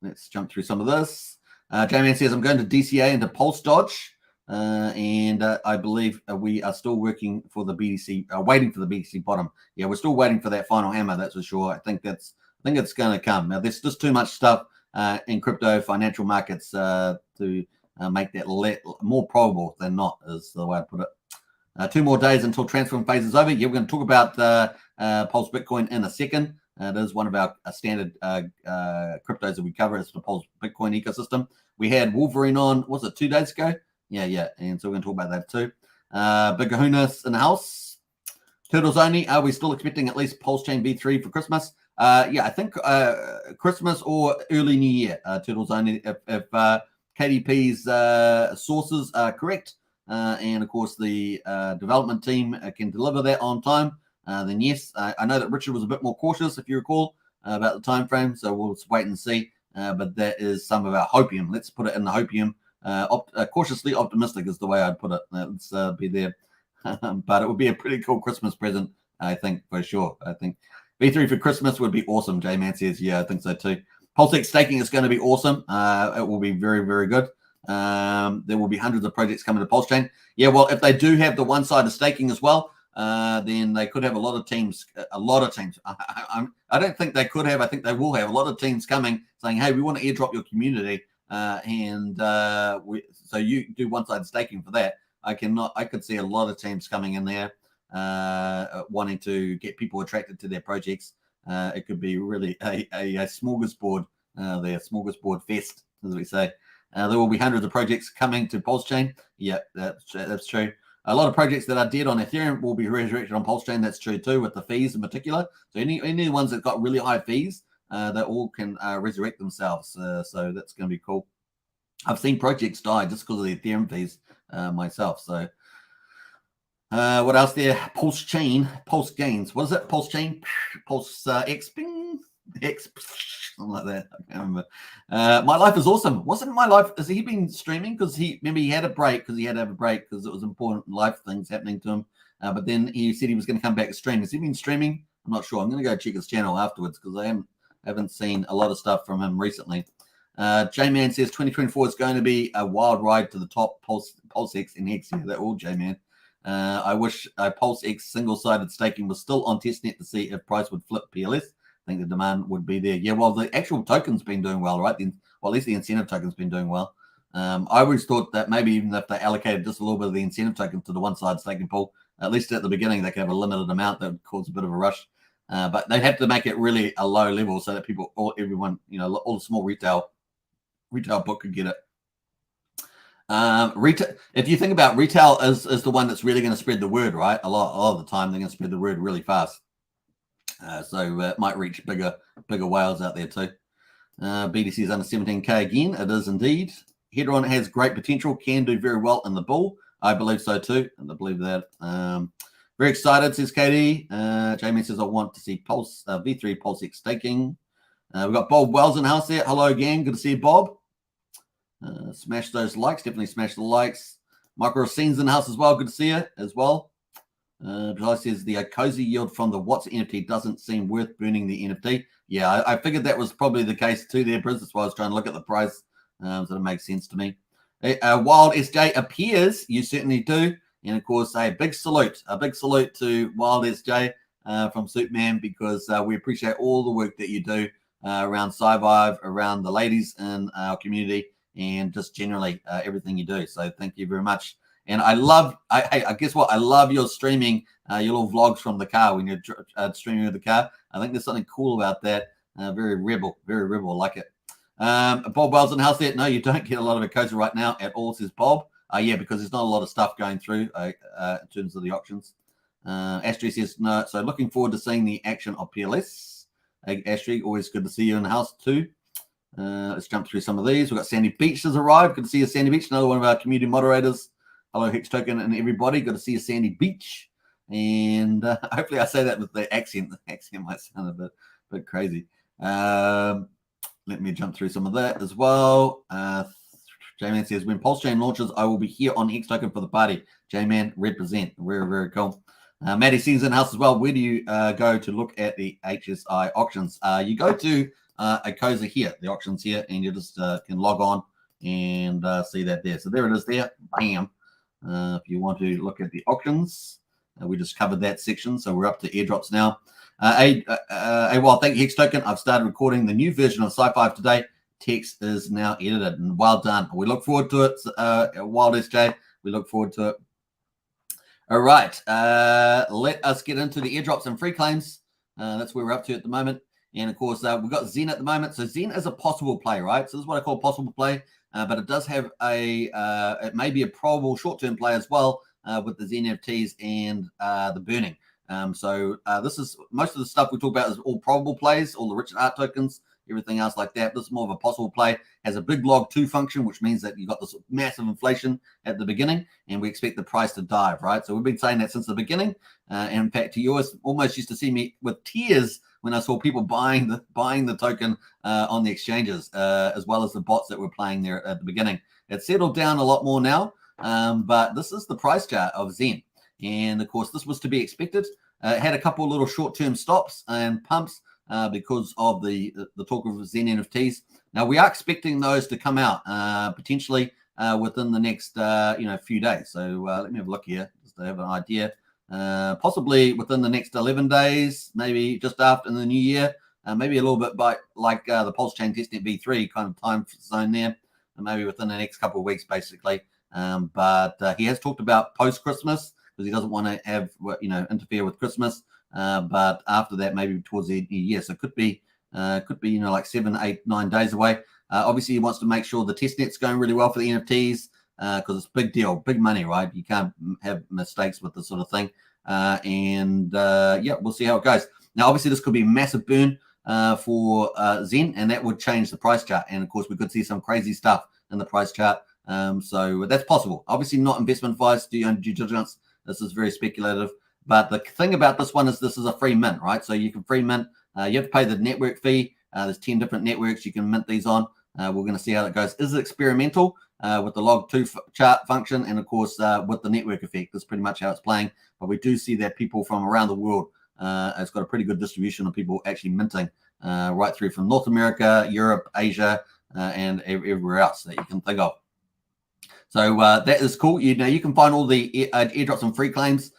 Let's jump through some of this. J-Man says, I'm going to DCA into Pulse Dodge. And I believe we are still working for the BTC, waiting for the BTC bottom. Yeah, we're still waiting for that final hammer, that's for sure. I think it's going to come. Now, there's just too much stuff in crypto financial markets to make that more probable than not, is the way I put it. 2 more days until transfer phase is over. Yeah, we're going to talk about Pulse Bitcoin in a second. It is one of our standard cryptos that we cover. It's the Pulse Bitcoin ecosystem. We had Wolverine on, was it 2 days ago? Yeah. And so we're going to talk about that too. Big Kahunas in the house. Turtles only. Are we still expecting at least Pulsechain V3 for Christmas? Yeah, I think Christmas or early New Year, Turtles only, if KDP's sources are correct, and of course the development team can deliver that on time, then yes. I know that Richard was a bit more cautious, if you recall, about the time frame, so we'll just wait and see. But that is some of our hopium. Let's put it in the hopium. Cautiously optimistic is the way I'd put it. Let's be there. But it would be a pretty cool Christmas present, I think, for sure. I think V3 for Christmas would be awesome. J-Man says, yeah, I think so too. Pulsechain staking is going to be awesome. It will be very, very good. There will be hundreds of projects coming to Pulsechain. Yeah, well, if they do have the one-sided staking as well, then they could have a lot of teams. I don't think they could have. I think they will have a lot of teams coming saying, hey, we want to airdrop your community. So you do one-sided staking for that. I could see a lot of teams coming in there wanting to get people attracted to their projects. It could be really a smorgasbord, smorgasbord fest, as we say. There will be hundreds of projects coming to Pulsechain. Yeah, that's true. A lot of projects that are dead on Ethereum will be resurrected on Pulsechain. That's true too, with the fees in particular. So any ones that got really high fees, they all can resurrect themselves. So that's going to be cool. I've seen projects die just because of the Ethereum fees myself. So what else there? Pulsechain, Pulse Gains. What is it? Pulsechain, Pulse X, Bing, X, something like that. I can't remember. My life is awesome. Wasn't my life? Has he been streaming? Because he had a break because he had to have a break because it was important life things happening to him. But then he said he was going to come back to stream. Has he been streaming? I'm not sure. I'm going to go check his channel afterwards because I haven't seen a lot of stuff from him recently. J-Man says 2024 is going to be a wild ride to the top. PulseX and Hex. Yeah, that all, J-Man. I wish PulseX single-sided staking was still on testnet to see if price would flip PLS. I think the demand would be there. Yeah, well, the actual token's been doing well, right? Well, at least the incentive token's been doing well. I always thought that maybe even if they allocated just a little bit of the incentive token to the one-side staking pool, at least at the beginning, they could have a limited amount that would cause a bit of a rush. But they'd have to make it really a low level so that everyone, all the small retail book could get it. Retail. If you think about retail is the one that's really going to spread the word, right? A lot of the time they're going to spread the word really fast. So it might reach bigger whales out there too. BTC is under 17K again. It is indeed. Hedron has great potential, can do very well in the bull. I believe so too, and I believe that. Very excited, says KD. Jamie says, I want to see V3 PulseX staking. We've got Bob Wells in the house there. Hello again. Good to see you, Bob. Smash those likes. Definitely smash the likes. Michael Racine's in the house as well. Good to see you as well. Bryce says the Icosa yield from the Watts NFT doesn't seem worth burning the NFT. Yeah, I figured that was probably the case too there, Briz. That's why I was trying to look at the price. So it makes sense to me. Wild SJ appears. You certainly do. And of course, a big salute to Wild SJ from Superman, because we appreciate all the work that you do around Sci-Vive, around the ladies in our community, and just generally everything you do. So thank you very much. And I guess what? I love your streaming, your little vlogs from the car when you're streaming with the car. I think there's something cool about that. Very rebel. I like it. Bob Wells in the house there. No, you don't get a lot of Icosa right now at all, says Bob. Yeah, because there's not a lot of stuff going through in terms of the auctions. Astrid says, no, so looking forward to seeing the action of PLS. Astrid, always good to see you in the house too. Let's jump through some of these. We've got Sandy Beach has arrived. Good to see you, Sandy Beach, another one of our community moderators. Hello, Hex Token and everybody. Good to see you, Sandy Beach. And hopefully I say that with the accent. The accent might sound a bit crazy. Let me jump through some of that as well. J-Man says, when Pulsechain launches, I will be here on Hex Token for the party. J-Man, represent. Very, very cool. Maddie Sings in the house as well. Where do you go to look at the HSI auctions? You go to Icosa here, the auctions here, and you just can log on and see that there. So there it is there. Bam. If you want to look at the auctions, we just covered that section. So we're up to airdrops now. Well, thank you, Hex Token. I've started recording the new version of Sci-Fi today. Text is now edited, and well done. We look forward to it, Wild SJ. We look forward to it. All right. Let us get into the airdrops and free claims. That's where we're up to at the moment. And of course, we've got Zen at the moment. So Zen is a possible play, right? So this is what I call possible play. But it does have it may be a probable short-term play as well with the Zen NFTs and the burning. So this is most of the stuff we talk about is all probable plays, all the Richard Hart tokens, everything else like that. This is more of a possible play. Has a big log 2 function, which means that you've got this massive inflation at the beginning, and we expect the price to dive, right? So we've been saying that since the beginning. And in fact, you almost used to see me with tears when I saw people buying the token on the exchanges, as well as the bots that were playing there at the beginning. It's settled down a lot more now, but this is the price chart of Zen. And of course, this was to be expected. It had a couple of little short-term stops and pumps because of the talk of Zen NFTs. Now we are expecting those to come out potentially within the next few days. So let me have a look here just to have an idea. Possibly within the next 11 days, maybe just after the new year, maybe a little bit like the Pulsechain testnet V3 kind of time zone there, and maybe within the next couple of weeks, basically. But he has talked about post-Christmas because he doesn't want to have interfere with Christmas. But after that, maybe towards the new year, so it could be like 7, 8, 9 days away. Obviously, he wants to make sure the testnet's going really well for the NFTs. Because it's a big deal, big money, right? You can't have mistakes with this sort of thing. We'll see how it goes. Now, obviously, this could be a massive burn for Zen, and that would change the price chart. And of course, we could see some crazy stuff in the price chart. So that's possible. Obviously, not investment advice. Do your own due diligence. This is very speculative. But the thing about this one is this is a free mint, right? So you can free mint. You have to pay the network fee. There's 10 different networks you can mint these on. We're going to see how that goes. Is it experimental? With the log 2 chart function, and of course with the network effect. That's pretty much how it's playing. But we do see that people from around the world, it's got a pretty good distribution of people actually minting right through from North America, Europe, Asia, and everywhere else that you can think of. So that is cool. You can find all the airdrops and free claims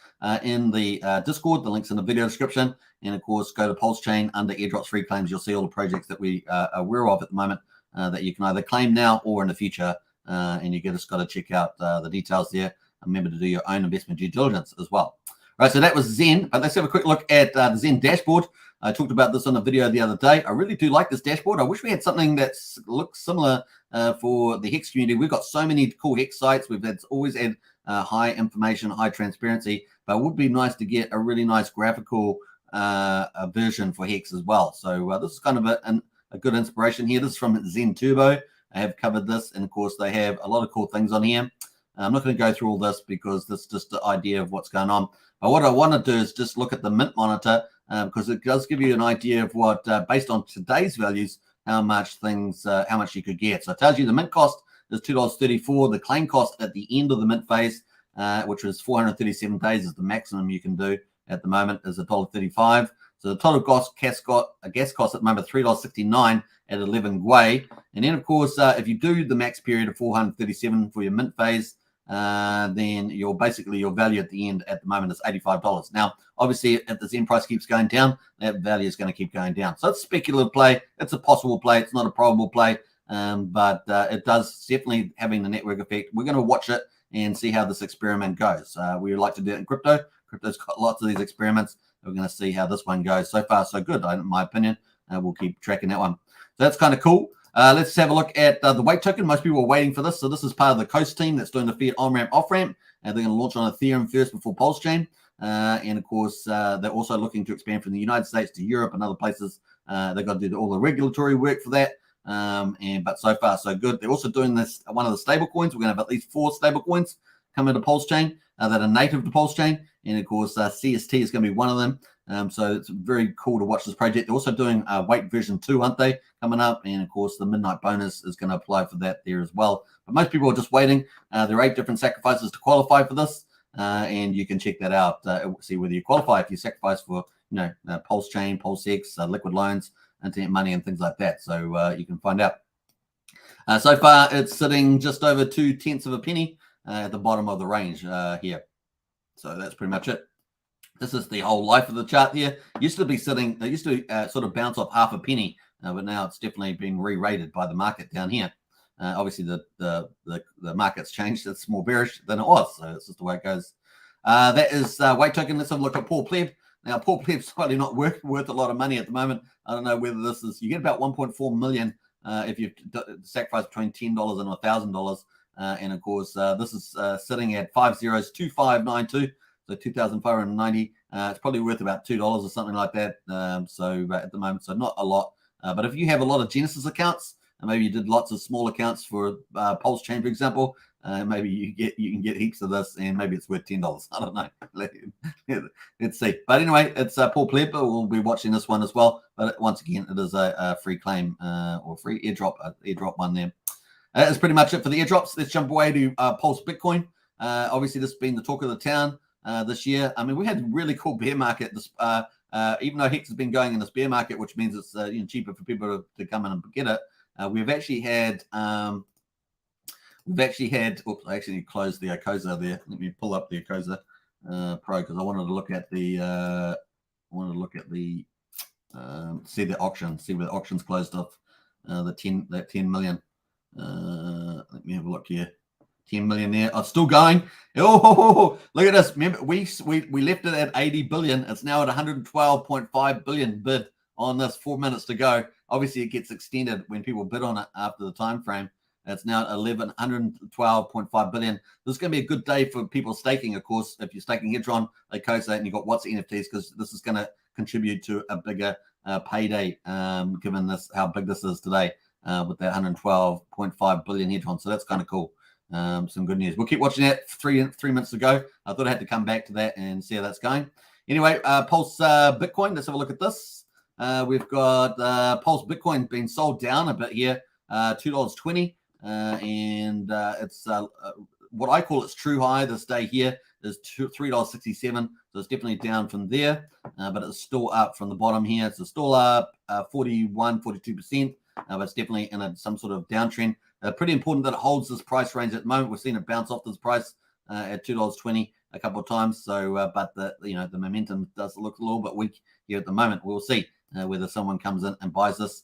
in the Discord. The link's in the video description. And of course, go to Pulsechain under airdrops free claims. You'll see all the projects that we are aware of at the moment that you can either claim now or in the future. And you just got to check out the details there. Remember to do your own investment due diligence as well. All right, so that was Zen. But let's have a quick look at the Zen dashboard. I talked about this on a video the other day. I really do like this dashboard. I wish we had something that looks similar for the Hex community. We've got so many cool Hex sites. We've always had high information, high transparency. But it would be nice to get a really nice graphical version for Hex as well. So this is kind of a good inspiration here. This is from Zen Turbo. I have covered this, and of course they have a lot of cool things on here. I'm not going to go through all this because this is just the idea of what's going on. But what I want to do is just look at the mint monitor because it does give you an idea of what, based on today's values, how much you could get. So it tells you the mint cost is $2.34. The claim cost at the end of the mint phase, which was 437 days, is the maximum you can do at the moment, is $1.35. So the total gas cost at the moment $3.69 at 11 Gwei. And then, of course, if you do the max period of 437 for your mint phase, then your value at the end at the moment is $85. Now, obviously, if the Zen price keeps going down, that value is going to keep going down. So it's a speculative play. It's a possible play. It's not a probable play, but it does definitely having the network effect. We're going to watch it and see how this experiment goes. We would like to do it in crypto. Crypto's got lots of these experiments. We're going to see how this one goes. So far, so good, in my opinion. We'll keep tracking that one. So that's kind of cool. Let's have a look at the weight token. Most people are waiting for this. So this is part of the Coast team that's doing the fiat on-ramp, off-ramp. And they're going to launch on Ethereum first before Pulsechain. And, of course, they're also looking to expand from the United States to Europe and other places. They've got to do all the regulatory work for that. But so far, so good. They're also doing this, one of the stable coins. We're going to have at least 4 stable coins coming to Pulsechain that are native to Pulsechain. And, of course, CST is going to be one of them. So it's very cool to watch this project. They're also doing Weight version 2, aren't they, coming up? And, of course, the Midnight Bonus is going to apply for that there as well. But most people are just waiting. There are 8 different sacrifices to qualify for this. And you can check that out, see whether you qualify if you sacrifice for, Pulsechain, PulseX, liquid loans, internet money, and things like that. So you can find out. So far, it's sitting just over 0.2 of a penny at the bottom of the range here. So that's pretty much it. This is the whole life of the chart here. Used to be sitting, it used to sort of bounce off half a penny, but now it's definitely being re-rated by the market down here. Obviously, the market's changed. It's more bearish than it was, so it's just the way it goes. That is weight token. Let's have a look at Poor Pleb. Now, Poor Pleb's probably not worth a lot of money at the moment. I don't know whether this is, you get about 1.4 million if you sacrifice between $10 and $1,000. And of course, this is sitting at 502592. So 2,590. It's probably worth about $2 or something like that. So at the moment, so not a lot. But if you have a lot of Genesis accounts, and maybe you did lots of small accounts for Pulsechain, for example, maybe you can get heaps of this, and maybe it's worth $10. I don't know. Let's see. But anyway, it's Paul Pleb. We'll be watching this one as well. But once again, it is a free claim or free airdrop one there. That's pretty much it for the airdrops. Let's jump away to Pulse Bitcoin. Obviously, this has been the talk of the town this year. I mean, we had a really cool bear market. This, even though Hex has been going in this bear market, which means it's cheaper for people to come in and get it. We've actually had. Oops, I actually closed the Icosa there. Let me pull up the Icosa Pro because I wanted to look at the. See the auction. See where the auction's closed off. That 10 million. Let me have a look here. 10 million there. Oh, it's still going. Oh, look at this. Remember, we left it at 80 billion. It's now at 112.5 billion bid on this. 4 minutes to go. Obviously, it gets extended when people bid on it after the time frame. It's now at 112.5 billion. This is going to be a good day for people staking, of course, if you're staking Hedron, Icosa, and you've got What's NFTs, because this is going to contribute to a bigger payday, given this how big this is today with that 112.5 billion Hedron. So that's kind of cool. Some good news. We'll keep watching that. Three minutes to go. I thought I had to come back to that and see how that's going. Anyway, Pulse Bitcoin. Let's have a look at this. We've got Pulse Bitcoin being sold down a bit here, $2.20, and it's what I call its true high this day here is $3.67. So it's definitely down from there, but it's still up from the bottom here. It's still up 42%, but it's definitely in some sort of downtrend. Pretty important that it holds this price range at the moment. We've seen it bounce off this price at $2.20 a couple of times. So, but the momentum does look a little bit weak here at the moment. We'll see whether someone comes in and buys this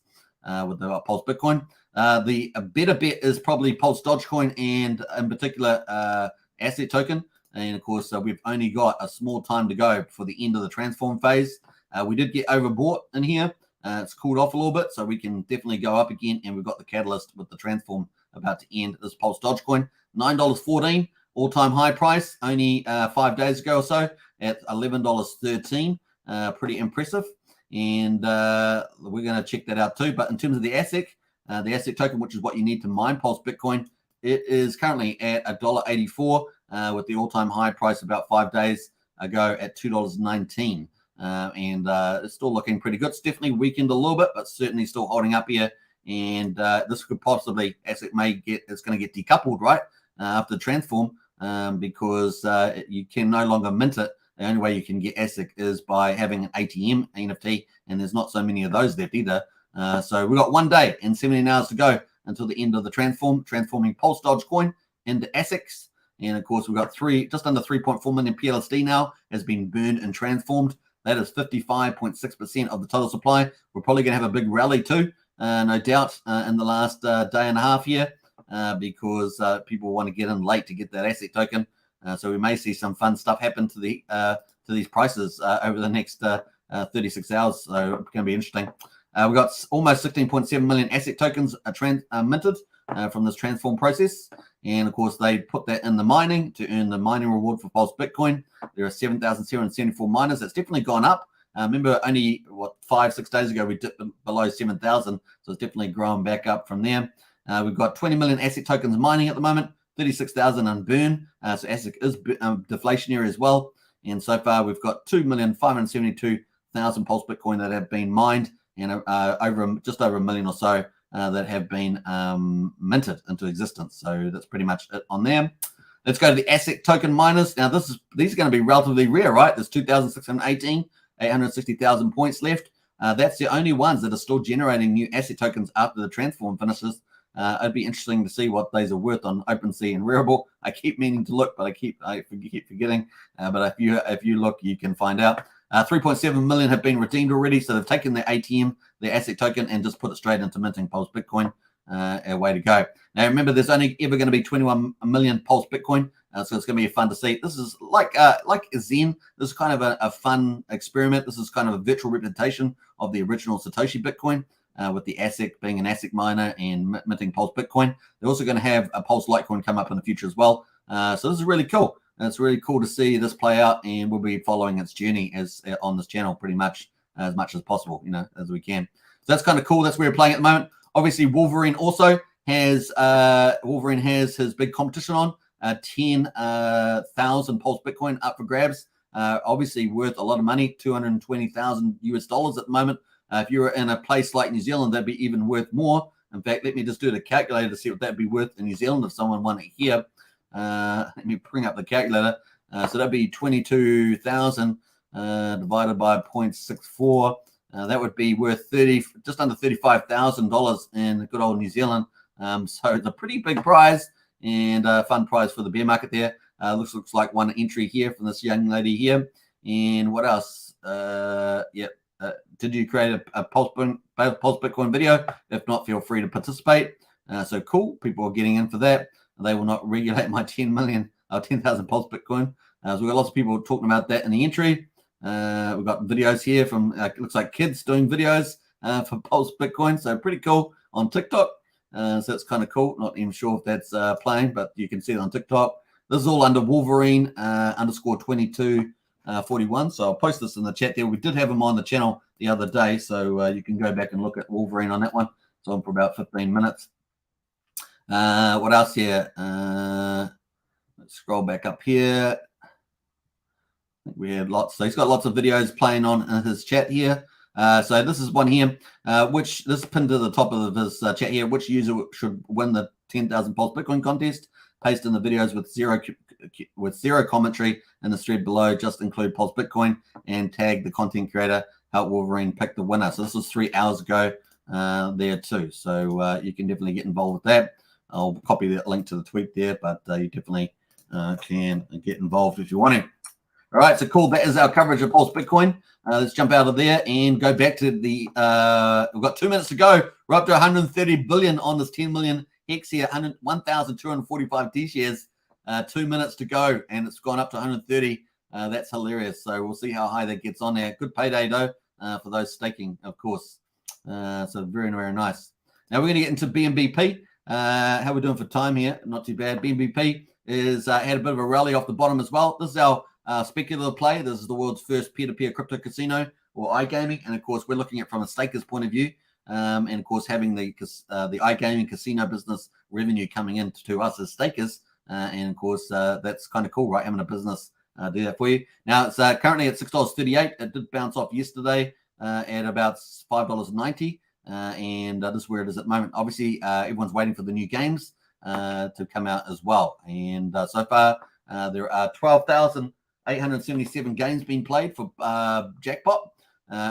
with the Pulse Bitcoin. The better bet is probably Pulse Dogecoin and in particular Asset Token. And of course, we've only got a small time to go for the end of the transform phase. We did get overbought in here. It's cooled off a little bit, so we can definitely go up again. And we've got the catalyst with the transform about to end. This Pulse Dogecoin, $9.14, all-time high price, only 5 days ago or so at $11.13. Pretty impressive. And we're going to check that out too. But in terms of the ASIC token, which is what you need to mine Pulse Bitcoin, it is currently at $1.84 with the all-time high price about 5 days ago at $2.19. And it's still looking pretty good. It's definitely weakened a little bit, but certainly still holding up here. And this could possibly, as it may get, it's going to get decoupled, right, after the transform, because you can no longer mint it. The only way you can get ASIC is by having an ATM NFT, and there's not so many of those left either. So we've got 1 day and 17 hours to go until the end of the transforming Pulse Dogecoin into ASICs. And of course, we've got just under 3.4 million PLSD now has been burned and transformed. That is 55.6% of the total supply. We're probably going to have a big rally too, no doubt, in the last day and a half here, because people want to get in late to get that asset token. So we may see some fun stuff happen to these prices over the next 36 hours. So it's going to be interesting. We've got almost 16.7 million asset tokens minted from this transform process. And of course, they put that in the mining to earn the mining reward for Pulse Bitcoin. There are 7,774 miners. That's definitely gone up. Remember, only 5-6 days ago, we dipped below 7,000. So it's definitely grown back up from there. We've got 20 million asset tokens mining at the moment, 36,000 on burn. So ASIC is deflationary as well. And so far, we've got 2,572,000 Pulse Bitcoin that have been mined, and just over a million or so that have been minted into existence. So that's pretty much it on there. Let's go to the asset token miners. Now, these are going to be relatively rare, right? There's 2,618, 860,000 points left. That's the only ones that are still generating new asset tokens after the transform finishes. It'd be interesting to see what these are worth on OpenSea and Rarible. I keep meaning to look, but I keep forgetting. But if you look, you can find out. 3.7 million have been redeemed already, so they've taken their ATM, their asset token, and just put it straight into minting Pulse Bitcoin. A way to go. Now, remember, there's only ever going to be 21 million Pulse Bitcoin, so it's going to be fun to see. This is like Zen. This is kind of a fun experiment. This is kind of a virtual representation of the original Satoshi Bitcoin, with the ASIC being an ASIC miner and minting Pulse Bitcoin. They're also going to have a Pulse Litecoin come up in the future as well. So this is really cool. And it's really cool to see this play out, and we'll be following its journey as on this channel pretty much as possible, as we can. So that's kind of cool. That's where we're playing at the moment. Obviously, Wolverine also has his big competition on 10,000 Pulse Bitcoin up for grabs. Obviously worth a lot of money, $220,000 at the moment. If you were in a place like New Zealand, that'd be even worth more. In fact, let me just do the calculator to see what that'd be worth in New Zealand if someone won it here. Let me bring up the calculator. So that'd be 22,000 divided by 0.64. That would be worth just under $35,000 in good old New Zealand. So it's a pretty big prize and a fun prize for the bear market there. Looks like one entry here from this young lady here. And what else? Did you create a Pulse Bitcoin video? If not, feel free to participate. So cool. People are getting in for that. They will not regulate my 10,000 Pulse Bitcoin. So we've got lots of people talking about that in the entry. We've got videos here from, it looks like kids doing videos for Pulse Bitcoin. So pretty cool on TikTok. So that's kind of cool. Not even sure if that's playing, but you can see it on TikTok. This is all under Wolverine _ 2241. So I'll post this in the chat there. We did have him on the channel the other day, so you can go back and look at Wolverine on that one. It's on for about 15 minutes. What else here? Let's scroll back up here. I think we had lots. So he's got lots of videos playing on in his chat here. So this is one here, which this pinned to the top of his chat here. Which user should win the 10,000 Pulse Bitcoin contest? Paste in the videos with zero commentary in the thread below. Just include Pulse Bitcoin and tag the content creator. Help Wolverine pick the winner. So this was 3 hours ago there too. So you can definitely get involved with that. I'll copy that link to the tweet there, but you definitely can get involved if you want to. All right, so cool. That is our coverage of Pulse Bitcoin. Let's jump out of there and go back to the. We've got 2 minutes to go. We're up to 130 billion on this 10 million Hex here, 1,245 D shares. 2 minutes to go, and it's gone up to 130. That's hilarious. So we'll see how high that gets on there. Good payday though for those staking, of course. So very, very nice. Now we're going to get into BNBP. How we're doing for time here? Not too bad. BNBP is had a bit of a rally off the bottom as well. This is our speculative play. This is the world's first peer-to-peer crypto casino or iGaming, and of course we're looking at it from a staker's point of view. And of course having the iGaming casino business revenue coming in to us as stakers, and of course that's kind of cool, right? Having a business do that for you. Now it's currently at $6.38. It did bounce off yesterday at about $5.90, and this is where it is at the moment. Obviously, everyone's waiting for the new games to come out as well. And so far, there are 12,877 games being played for jackpot.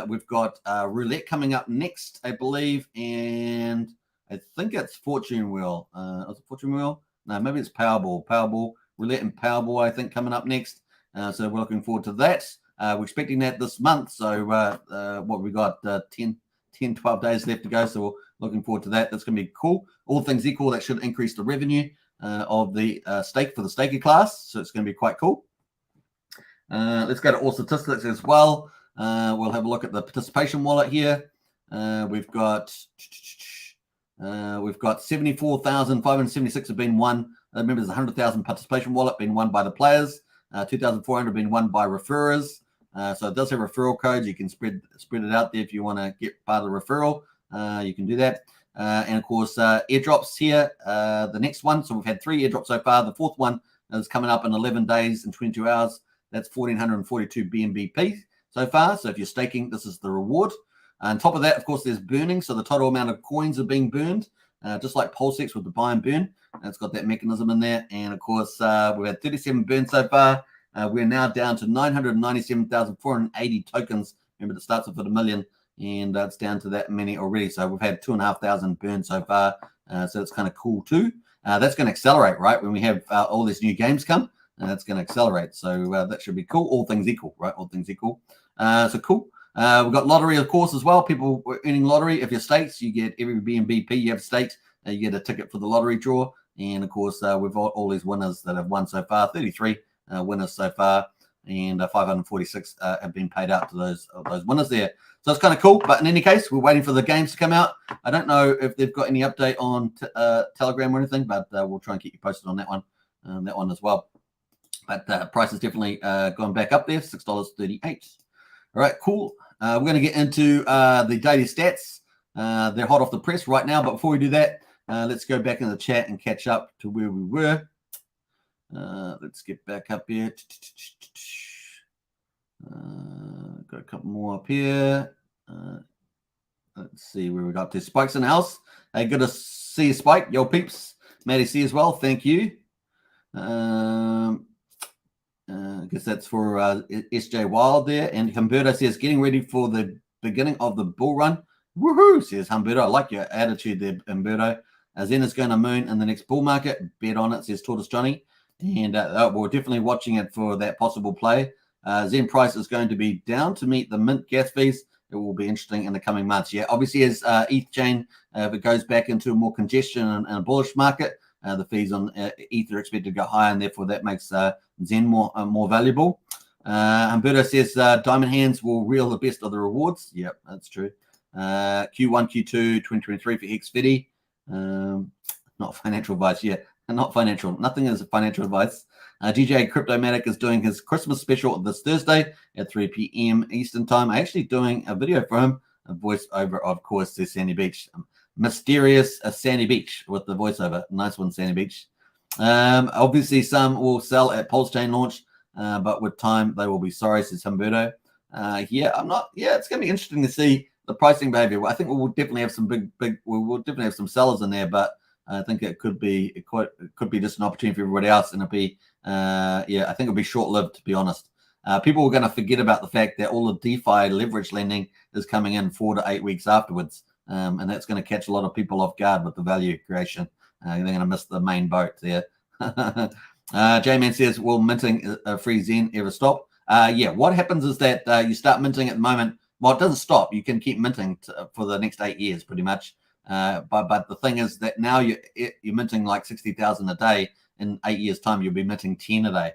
We've got roulette coming up next, I believe, and I think it's Fortune Wheel. Is it Fortune Wheel? No, maybe it's Powerball. Powerball, roulette and Powerball, I think, coming up next. So we're looking forward to that. We're expecting that this month. So what we got 10, 12 days left to go. So we're looking forward to that. That's going to be cool. All things equal, that should increase the revenue of the stake for the staker class. So it's going to be quite cool. Let's go to all statistics as well. We'll have a look at the participation wallet here. We've got 74,576 have been won. Remember, there's 100,000 participation wallet being won by the players. 2,400 been won by referrers. So it does have referral codes. You can spread it out there if you want to get part of the referral. You can do that. And of course, airdrops here. The next one. So we've had 3 airdrops so far. The 4th one is coming up in 11 days and 22 hours. That's 1,442 BNBP so far. So if you're staking, this is the reward. On top of that, of course, there's burning. So the total amount of coins are being burned, just like Pulsechain with the buy and burn. It's got that mechanism in there. And of course, we've had 37 burns so far. We're now down to 997,480 tokens. Remember, it starts off at 1 million, and it's down to that many already. So we've had 2,500 burns so far. So it's kind of cool too. That's going to accelerate, right? When we have all these new games come, that's going to accelerate. So that should be cool. All things equal, right? All things equal. So cool. We've got lottery, of course, as well. People earning lottery. If you're staked, you get every BNBP you have staked. You get a ticket for the lottery draw. And of course, we've got all these winners that have won so far. 33 winners so far, and 546 have been paid out to those winners there. So it's kind of cool. But in any case, we're waiting for the games to come out. I don't know if they've got any update on Telegram or anything, but we'll try and keep you posted on that one as well. but the price has definitely gone back up there, $6.38. All right, cool. We're going to get into the daily stats. They're hot off the press right now, but before we do that, let's go back in the chat and catch up to where we were. Let's get back up here. Got a couple more up here. Let's see where we got to. Spike's in the house. Hey, good to see you, Spike. Yo, peeps. Maddie C as well. Thank you. I guess that's for SJ Wild there. And Humberto says, getting ready for the beginning of the bull run. Woohoo, says Humberto. I like your attitude there, Humberto. Zen is going to moon in the next bull market. Bet on it, says Tortoise Johnny. And we're definitely watching it for that possible play. Zen price is going to be down to meet the mint gas fees. It will be interesting in the coming months. Yeah, obviously as ETH chain, if it goes back into more congestion and a bullish market, the fees on ETH are expected to go higher, and therefore that makes Zen more valuable. Humberto says diamond hands will reel the best of the rewards. Yep, that's true. Q1, Q2, 2023 for Hex Fitty. Not financial advice. Yeah, not financial. Nothing is financial advice. DJ Cryptomatic is doing his Christmas special this Thursday at 3 p.m. Eastern time. I'm actually doing a video for him, a voiceover, of course, to Sandy Beach. Mysterious Sandy Beach with the voiceover. Nice one, Sandy Beach. Obviously, some will sell at Pulsechain launch, but with time, they will be sorry, says Humberto. It's going to be interesting to see the pricing behavior. I think we will definitely have some we will definitely have some sellers in there, but I think it could be just an opportunity for everybody else, and it'll be I think it'll be short-lived, to be honest. People are going to forget about the fact that all the DeFi leverage lending is coming in 4 to 8 weeks afterwards, and that's going to catch a lot of people off guard with the value creation. They're going to miss the main boat there. J-Man says, will minting free Zen ever stop? What happens is that you start minting at the moment. Well, it doesn't stop. You can keep minting for the next 8 years, pretty much. But the thing is that now you're minting like 60,000 a day. In 8 years' time, you'll be minting 10 a day.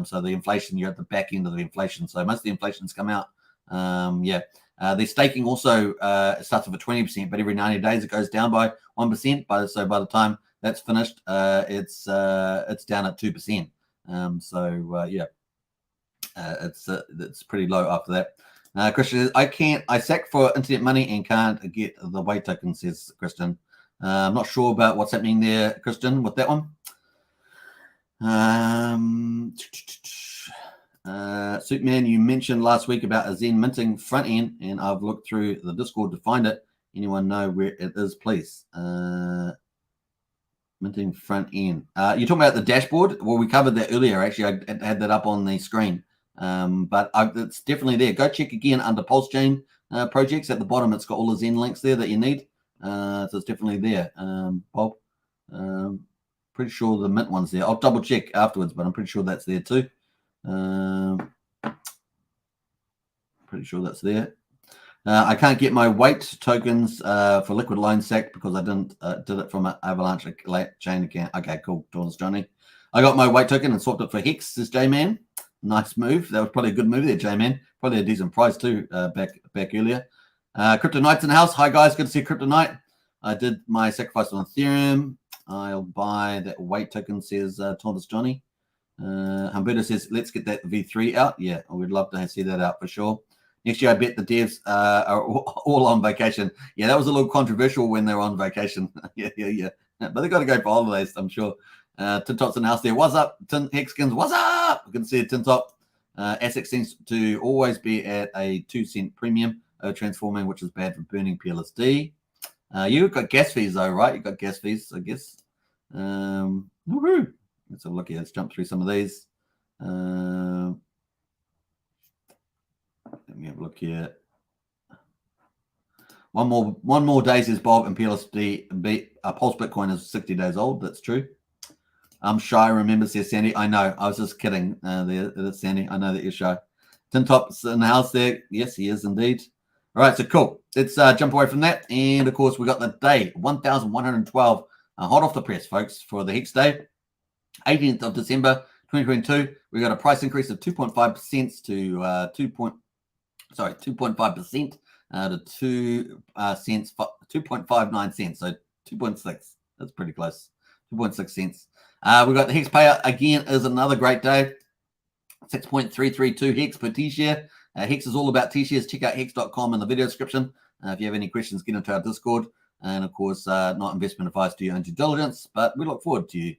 So the inflation, you're at the back end of the inflation. So most of the inflation's come out. The staking also starts with 20%, but every 90 days it goes down by 1%. So by the time that's finished, it's down at 2%. It's pretty low after that. Christian says, I sack for internet money and can't get the weight token, says Christian. I'm not sure about what's happening there, Christian, with that one. Superman, you mentioned last week about a Zen minting front end, and I've looked through the Discord to find it. Anyone know where it is, please? Minting front end. You're talking about the dashboard? Well, we covered that earlier. Actually, I had that up on the screen. But it's definitely there. Go check again under Pulsechain projects. At the bottom, it's got all the Zen links there that you need. So it's definitely there, Bob. Pretty sure the mint one's there. I'll double check afterwards, but I'm pretty sure that's there too. Pretty sure that's there. I can't get my weight tokens for liquid loan sack because I did it from an Avalanche chain account. Okay, cool. Tortoise Johnny. I got my weight token and swapped it for Hex, says J-Man. Nice move. That was probably a good move there, J-Man. Probably a decent price too back earlier. Crypto Knight's in the house. Hi, guys. Good to see Crypto Knight. I did my sacrifice on Ethereum. I'll buy that weight token, says Tortoise Johnny. Humberto says, let's get that V3 out. Yeah, we'd love to see that out for sure. Next year, I bet the devs are all on vacation. Yeah, that was a little controversial when they were on vacation. yeah. But they got to go for holidays, I'm sure. Tintop's in the house there. What's up, Hexkins? What's up? I can see a Tintop. ASIC seems to always be at a 2 cent premium transforming, which is bad for burning PLSD. You've got gas fees, though, right? You've got gas fees, I guess. Woohoo! Let's have a look here. Let's jump through some of these. Let me have a look here. One more day, says Bob, and PLSD. Pulse Bitcoin is 60 days old. That's true. I'm shy, remember, says Sandy. I know. I was just kidding there, Sandy. I know that you're shy. Tintop's in the house there. Yes, he is indeed. All right, so cool. Let's jump away from that. And, of course, we got the day, 1,112. Hot off the press, folks, for the Hex Day. 18th of December, 2022. We got a price increase of 2.5% to 2.5% to 2 cents, 2.59 cents. So 2.6. That's pretty close. 2.6 cents. We got the Hex payout again. Is another great day. 6.332 Hex per T-share. Hex is all about T-shares. Check out hex.com in the video description. If you have any questions, get into our Discord. And of course, not investment advice, do your own due diligence, but we look forward to you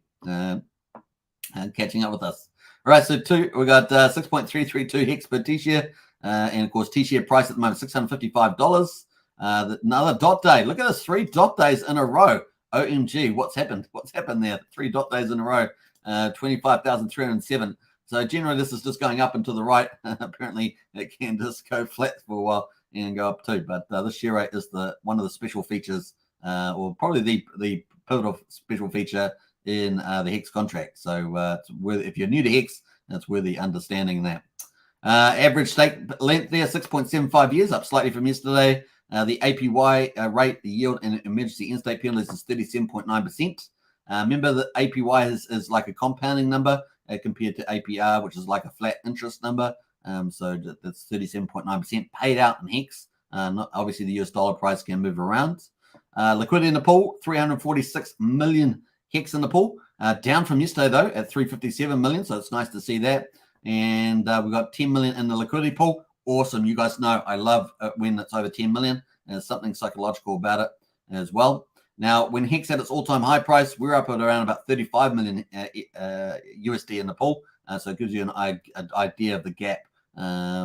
catching up with us. All right, so we got 6.332 Hex per T-share. And of course, T-share price at the moment, $655. Another dot day. Look at this, 3 dot days in a row. OMG, what's happened? What's happened there? 3 dot days in a row, 25,307. So generally, this is just going up and to the right. Apparently, it can just go flat for a while and go up too. But this share rate is one of the special features, or probably the pivotal special feature in the Hex contract. So it's if you're new to Hex, it's worthy understanding that. Average stake length there, 6.75 years, up slightly from yesterday. The APY rate, the yield and emergency in-state penalties is 37.9%. Remember that APY is like a compounding number compared to APR, which is like a flat interest number. So that's 37.9% paid out in Hex. Obviously, the US dollar price can move around. Liquidity in the pool, 346 million Hex in the pool. Down from yesterday, though, at 357 million. So it's nice to see that. And we've got 10 million in the liquidity pool. Awesome. You guys know I love when it's over 10 million. There's something psychological about it as well. Now, when Hex had its all-time high price, we're up at around about 35 million USD in the pool. So it gives you an idea of the gap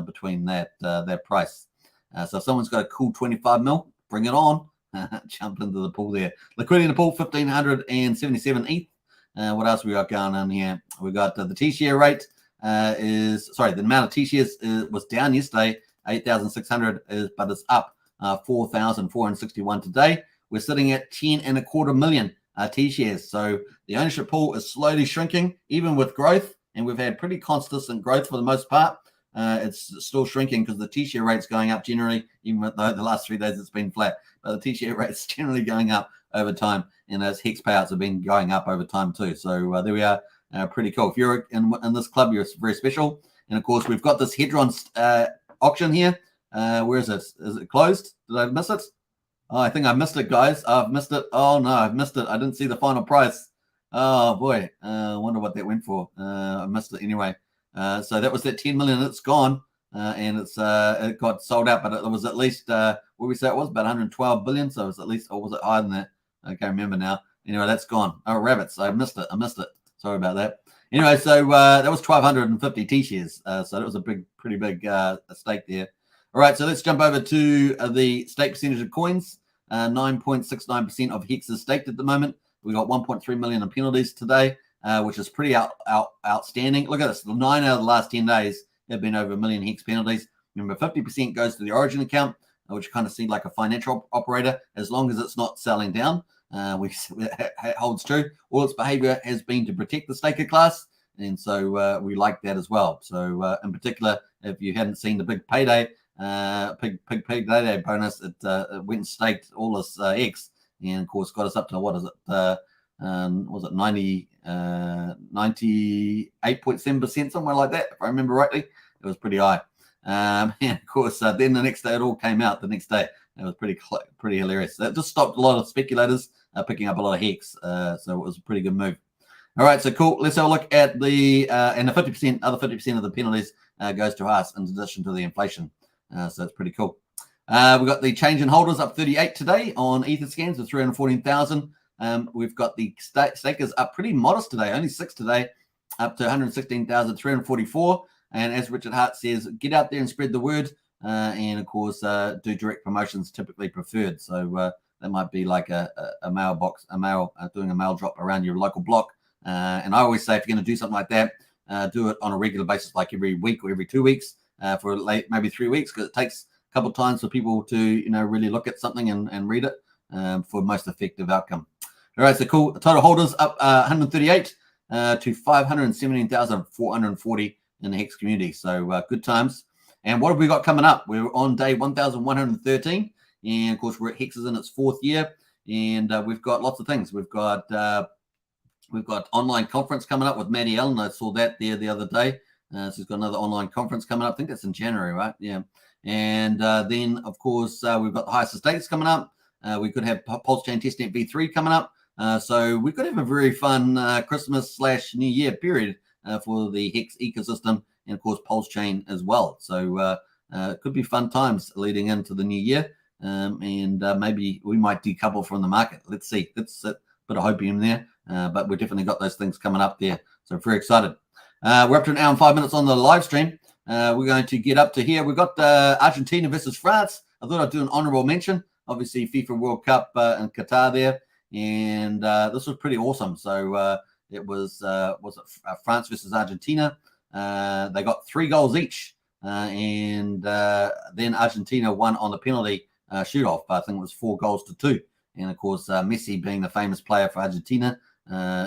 between that price. So if someone's got a cool 25 mil, bring it on. Jump into the pool there. Liquidity in the pool, 1,577 ETH. What else we got going on here? We got the T-share rate. The amount of T-shares was down yesterday, 8,600, but it's up 4,461 today. We're sitting at 10.25 million T-shares. So the ownership pool is slowly shrinking, even with growth, and we've had pretty consistent growth for the most part. It's still shrinking because the T-share rate's going up generally, even though the last 3 days it's been flat. But the T-share rate's generally going up over time, and those Hex payouts have been going up over time too. So there we are. Pretty cool. If you're in this club, you're very special. And of course, we've got this Hedron auction here. Where is it? Is it closed? Did I miss it? Oh, I think I missed it, guys. I've missed it. Oh no, I've missed it. I didn't see the final price. Oh boy, I wonder what that went for. I missed it anyway. So that was that 10 million. It's gone, and it got sold out. But it was at least what we say it was about 112 billion. So it was at least, or was it higher than that? I can't remember now. Anyway, that's gone. Oh, rabbits! I missed it. Sorry about that. Anyway, so that was 1,250 T-shares. So that was a pretty big stake there. All right, so let's jump over to the stake percentage of coins. 9.69% of Hex is staked at the moment. We got 1.3 million in penalties today, which is pretty outstanding. Look at this. 9 out of the last 10 days have been over 1 million Hex penalties. Remember, 50% goes to the origin account, which kind of seems like a financial operator, as long as it's not selling down. It holds true. All its behavior has been to protect the staker class, and so we like that as well. So in particular, if you hadn't seen the big payday bonus, it went and staked all this X, and of course got us up to, what is it, was it 98.7%, somewhere like that, if I remember rightly. It was pretty high. And of course, then the next day it all came out. The next day it was pretty hilarious. That just stopped a lot of speculators picking up a lot of Hex. So it was a pretty good move. All right, so cool. Let's have a look at the and the 50%. Other 50% of the penalties goes to us in addition to the inflation. So it's pretty cool. We've got the change in holders up 38 today on Etherscans with 314,000. We've got the stakers up pretty modest today, only 6 today, up to 116,344. And as Richard Hart says, get out there and spread the word. And of course, do direct promotions, typically preferred. So that might be like a mailbox, doing a mail drop around your local block. And I always say, if you're going to do something like that, do it on a regular basis, like every week or every 2 weeks, for maybe 3 weeks, because it takes a couple of times for people to really look at something and read it for most effective outcome. All right, so cool. Total holders up 138 to 517,440 in the Hex community. So good times. And what have we got coming up? We're on day 1,113, and of course Hex is in its 4th year, and we've got lots of things. We've got online conference coming up with Maddie Allen. I saw that there the other day. So he's got another online conference coming up. I think that's in January, right? Yeah. And then, of course, we've got the highest stakes coming up. We could have Pulsechain Testnet V3 coming up. So we could have a very fun Christmas/New Year period for the Hex ecosystem and of course Pulsechain as well. So it could be fun times leading into the new year, and maybe we might decouple from the market. Let's see. Let's put a hope in there, but we've definitely got those things coming up there. So very excited. We're up to an hour and 5 minutes on the live stream. We're going to get up to here. We've got Argentina versus France. I thought I'd do an honorable mention. Obviously, FIFA World Cup in Qatar there, and this was pretty awesome. So it was France versus Argentina. They got 3 goals each, and then Argentina won on the penalty shoot-off. I think it was 4 goals to 2. And of course, Messi being the famous player for Argentina,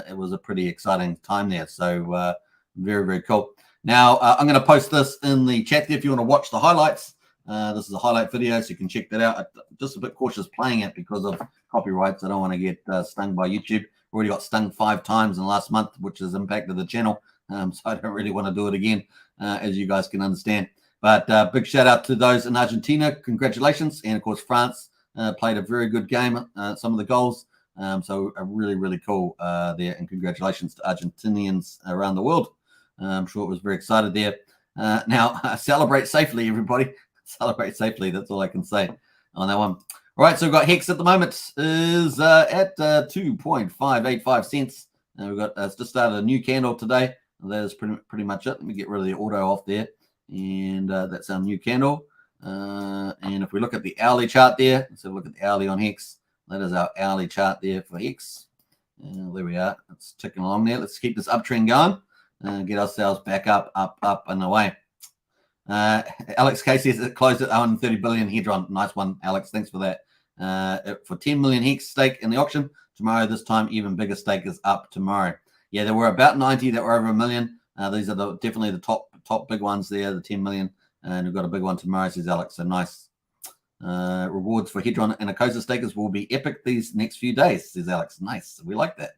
it was a pretty exciting time there. So very, very cool. Now, I'm going to post this in the chat there if you want to watch the highlights. This is a highlight video, so you can check that out. I'm just a bit cautious playing it because of copyrights. I don't want to get stung by YouTube. Already got stung 5 times in the last month, which has impacted the channel. So I don't really want to do it again, as you guys can understand. But big shout out to those in Argentina. Congratulations. And of course, France played a very good game, some of the goals. So really, really cool there. And congratulations to Argentinians around the world. I'm sure it was very excited there. Now, celebrate safely, everybody. Celebrate safely. That's all I can say on that one. All right, so we've got Hex at the moment is at 2.585 cents. We've got just started a new candle today. That is pretty much it. Let me get rid of the auto off there. And that's our new candle. And if we look at the hourly chart there, let's have a look at the hourly on Hex. That is our hourly chart there for Hex. There we are. It's ticking along there. Let's keep this uptrend going. Get ourselves back up, and away. Alex K says it closed at 130 billion Hedron. Nice one, Alex. Thanks for that. For 10 million Hex stake in the auction tomorrow, this time even bigger stake is up tomorrow. Yeah, there were about 90 that were over 1 million. These are definitely the top big ones there, the 10 million. And we've got a big one tomorrow, says Alex. So nice. Rewards for Hedron and Icosa stakers will be epic these next few days, says Alex. Nice. We like that.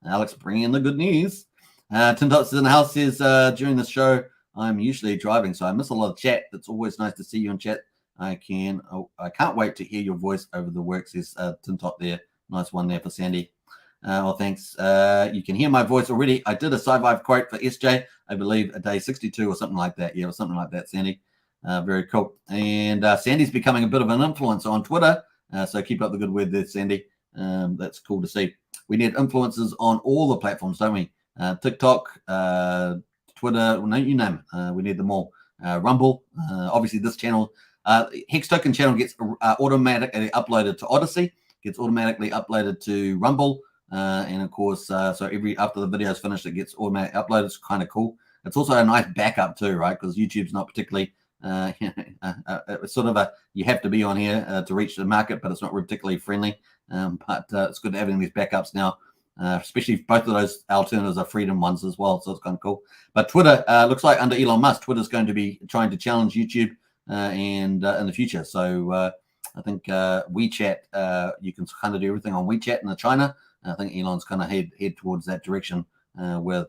Alex, bringing in the good news. Tim Dots in the house says, during the show, I'm usually driving, so I miss a lot of chat. It's always nice to see you in chat. I can't wait to hear your voice over the work, says Tim Tot there. Nice one there for Sandy. Well, thanks. You can hear my voice already. I did a sci-fi quote for SJ, I believe, a day 62 or something like that. Yeah, or something like that, Sandy. Very cool. And Sandy's becoming a bit of an influencer on Twitter, so keep up the good work there, Sandy. That's cool to see. We need influencers on all the platforms, don't we? TikTok, Twitter, no, you name it. We need them all. Rumble, obviously this channel, Hex Token channel gets automatically uploaded to Odyssey, gets automatically uploaded to Rumble, and of course, so after the video is finished, it gets automatically uploaded. It's kind of cool. It's also a nice backup too, right? Because YouTube's not particularly, it's sort of you have to be on here to reach the market, but it's not particularly friendly. But it's good having these backups now. Especially if both of those alternatives are freedom ones as well, so it's kind of cool. But Twitter looks like under Elon Musk, Twitter's going to be trying to challenge YouTube and in the future. So I think WeChat, you can kind of do everything on WeChat in China. I think Elon's kind of head towards that direction with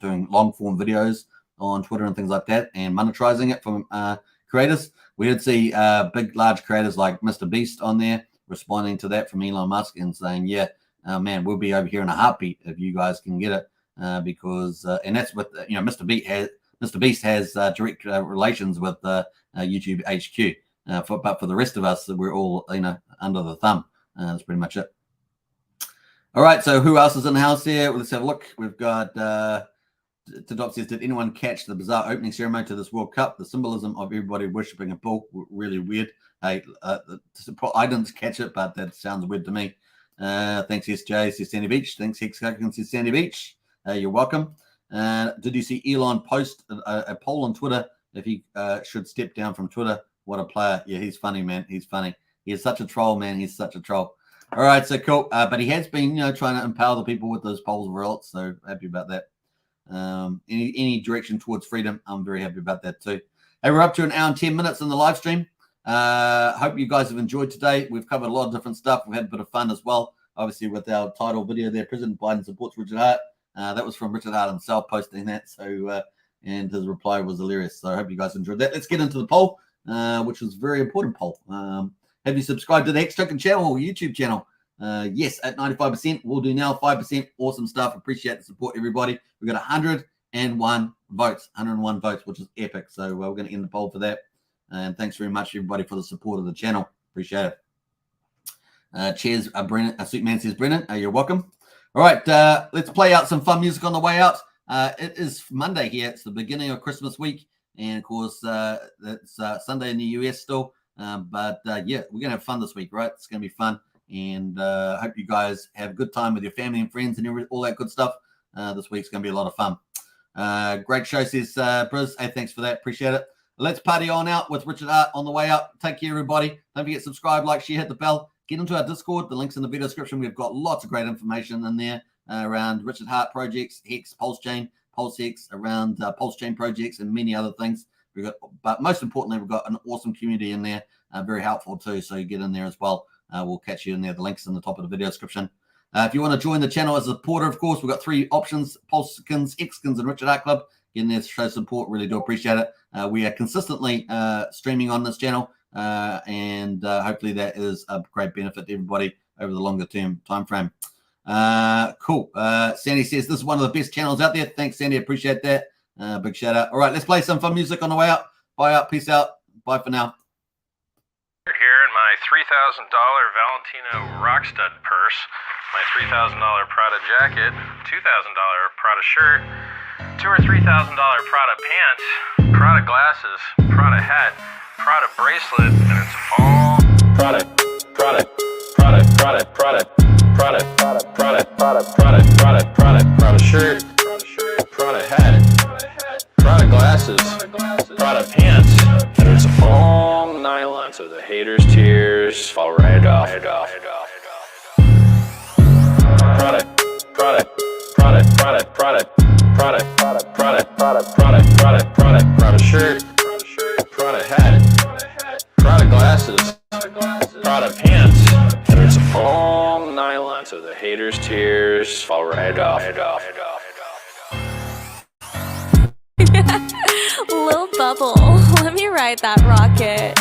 doing long form videos on Twitter and things like that, and monetizing it from creators. We did see big, large creators like Mr. Beast on there responding to that from Elon Musk and saying, yeah, man, we'll be over here in a heartbeat if you guys can get it, because and that's what Mr. Beast has direct relations with YouTube HQ. But for the rest of us, we're all under the thumb. That's pretty much it. All right, so who else is in the house here? Let's have a look. We've got Tadop says, did anyone catch the bizarre opening ceremony to this World Cup? The symbolism of everybody worshipping a bull, really weird. Hey, I didn't catch it, but that sounds weird to me. Thanks, SJ, says Sandy Beach. Thanks, Hex Token, says Sandy Beach. You're welcome. Did you see Elon post a poll on Twitter if he should step down from Twitter? What a player. Yeah, he's funny, man. He's funny. He is such a troll, man. He's such a troll. All right, so cool. But he has been, trying to empower the people with those polls of results, so happy about that. Any direction towards freedom, I'm very happy about that too. Hey, we're up to an hour and 10 minutes in the live stream. Hope you guys have enjoyed today. We've covered a lot of different stuff. We've had a bit of fun as well, obviously, with our title video there, President Biden supports Richard Hart. That was from Richard Hart himself posting that, so and his reply was hilarious. So I hope you guys enjoyed that. Let's get into the poll, which was a very important poll. Have you subscribed to the Hex Token channel or YouTube channel? Yes, at 95%. We'll do now 5%. Awesome stuff. Appreciate the support, everybody. We've got 101 votes, 101 votes, which is epic. So we're going to end the poll for that. And thanks very much, everybody, for the support of the channel. Appreciate it. Cheers, Brennan. Suitman says, Brennan, you're welcome. All right, let's play out some fun music on the way out. It is Monday here. It's the beginning of Christmas week. And, of course, it's Sunday in the US still. Yeah, we're going to have fun this week, right? It's going to be fun. And hope you guys have a good time with your family and friends and all that good stuff. This week's going to be a lot of fun. Great show, says Briz. Hey, thanks for that. Appreciate it. Let's party on out with Richard Hart on the way out. Take care, everybody. Don't forget, subscribe, like, share, hit the bell. Get into our Discord. The link's in the video description. We've got lots of great information in there around Richard Hart projects, Hex, Pulsechain, Pulse Hex, around Pulsechain projects and many other things. But most importantly, we've got an awesome community in there. Very helpful too. So you get in there as well. We'll catch you in there. The link's in the top of the video description. If you want to join the channel as a supporter, of course, we've got 3 options: Pulseskins, Xskins, and Richard Hart Club. Get in there to show support. Really do appreciate it. We are consistently streaming on this channel, and hopefully that is a great benefit to everybody over the longer term time frame. Cool. Sandy says this is one of the best channels out there. Thanks, Sandy. Appreciate that. Big shout out. All right, let's play some fun music on the way out. Bye out. Peace out. Bye for now. Here in my $3,000 Valentino Rockstud purse, my $3,000 Prada jacket, $2,000 Prada shirt, $2,000 or $3,000 Prada pants, Prada glasses, Prada hat, Prada bracelet, and it's all Prada, Prada, Prada, Prada, Prada, Prada, Prada, Prada, Prada, Prada, Prada, Prada shirt, Prada hat, Prada glasses, Prada pants, and it's all nylon, so the haters' tears fall right off. Prada, Prada, Prada, Prada, Prada, Prada, Prada, Prada, Prada, Prada, Prada, Prada shirt, Prada hat, Prada glasses, Prada pants, and it's all nylon, so the haters' tears fall right off. Lil Bubble, let me ride that rocket.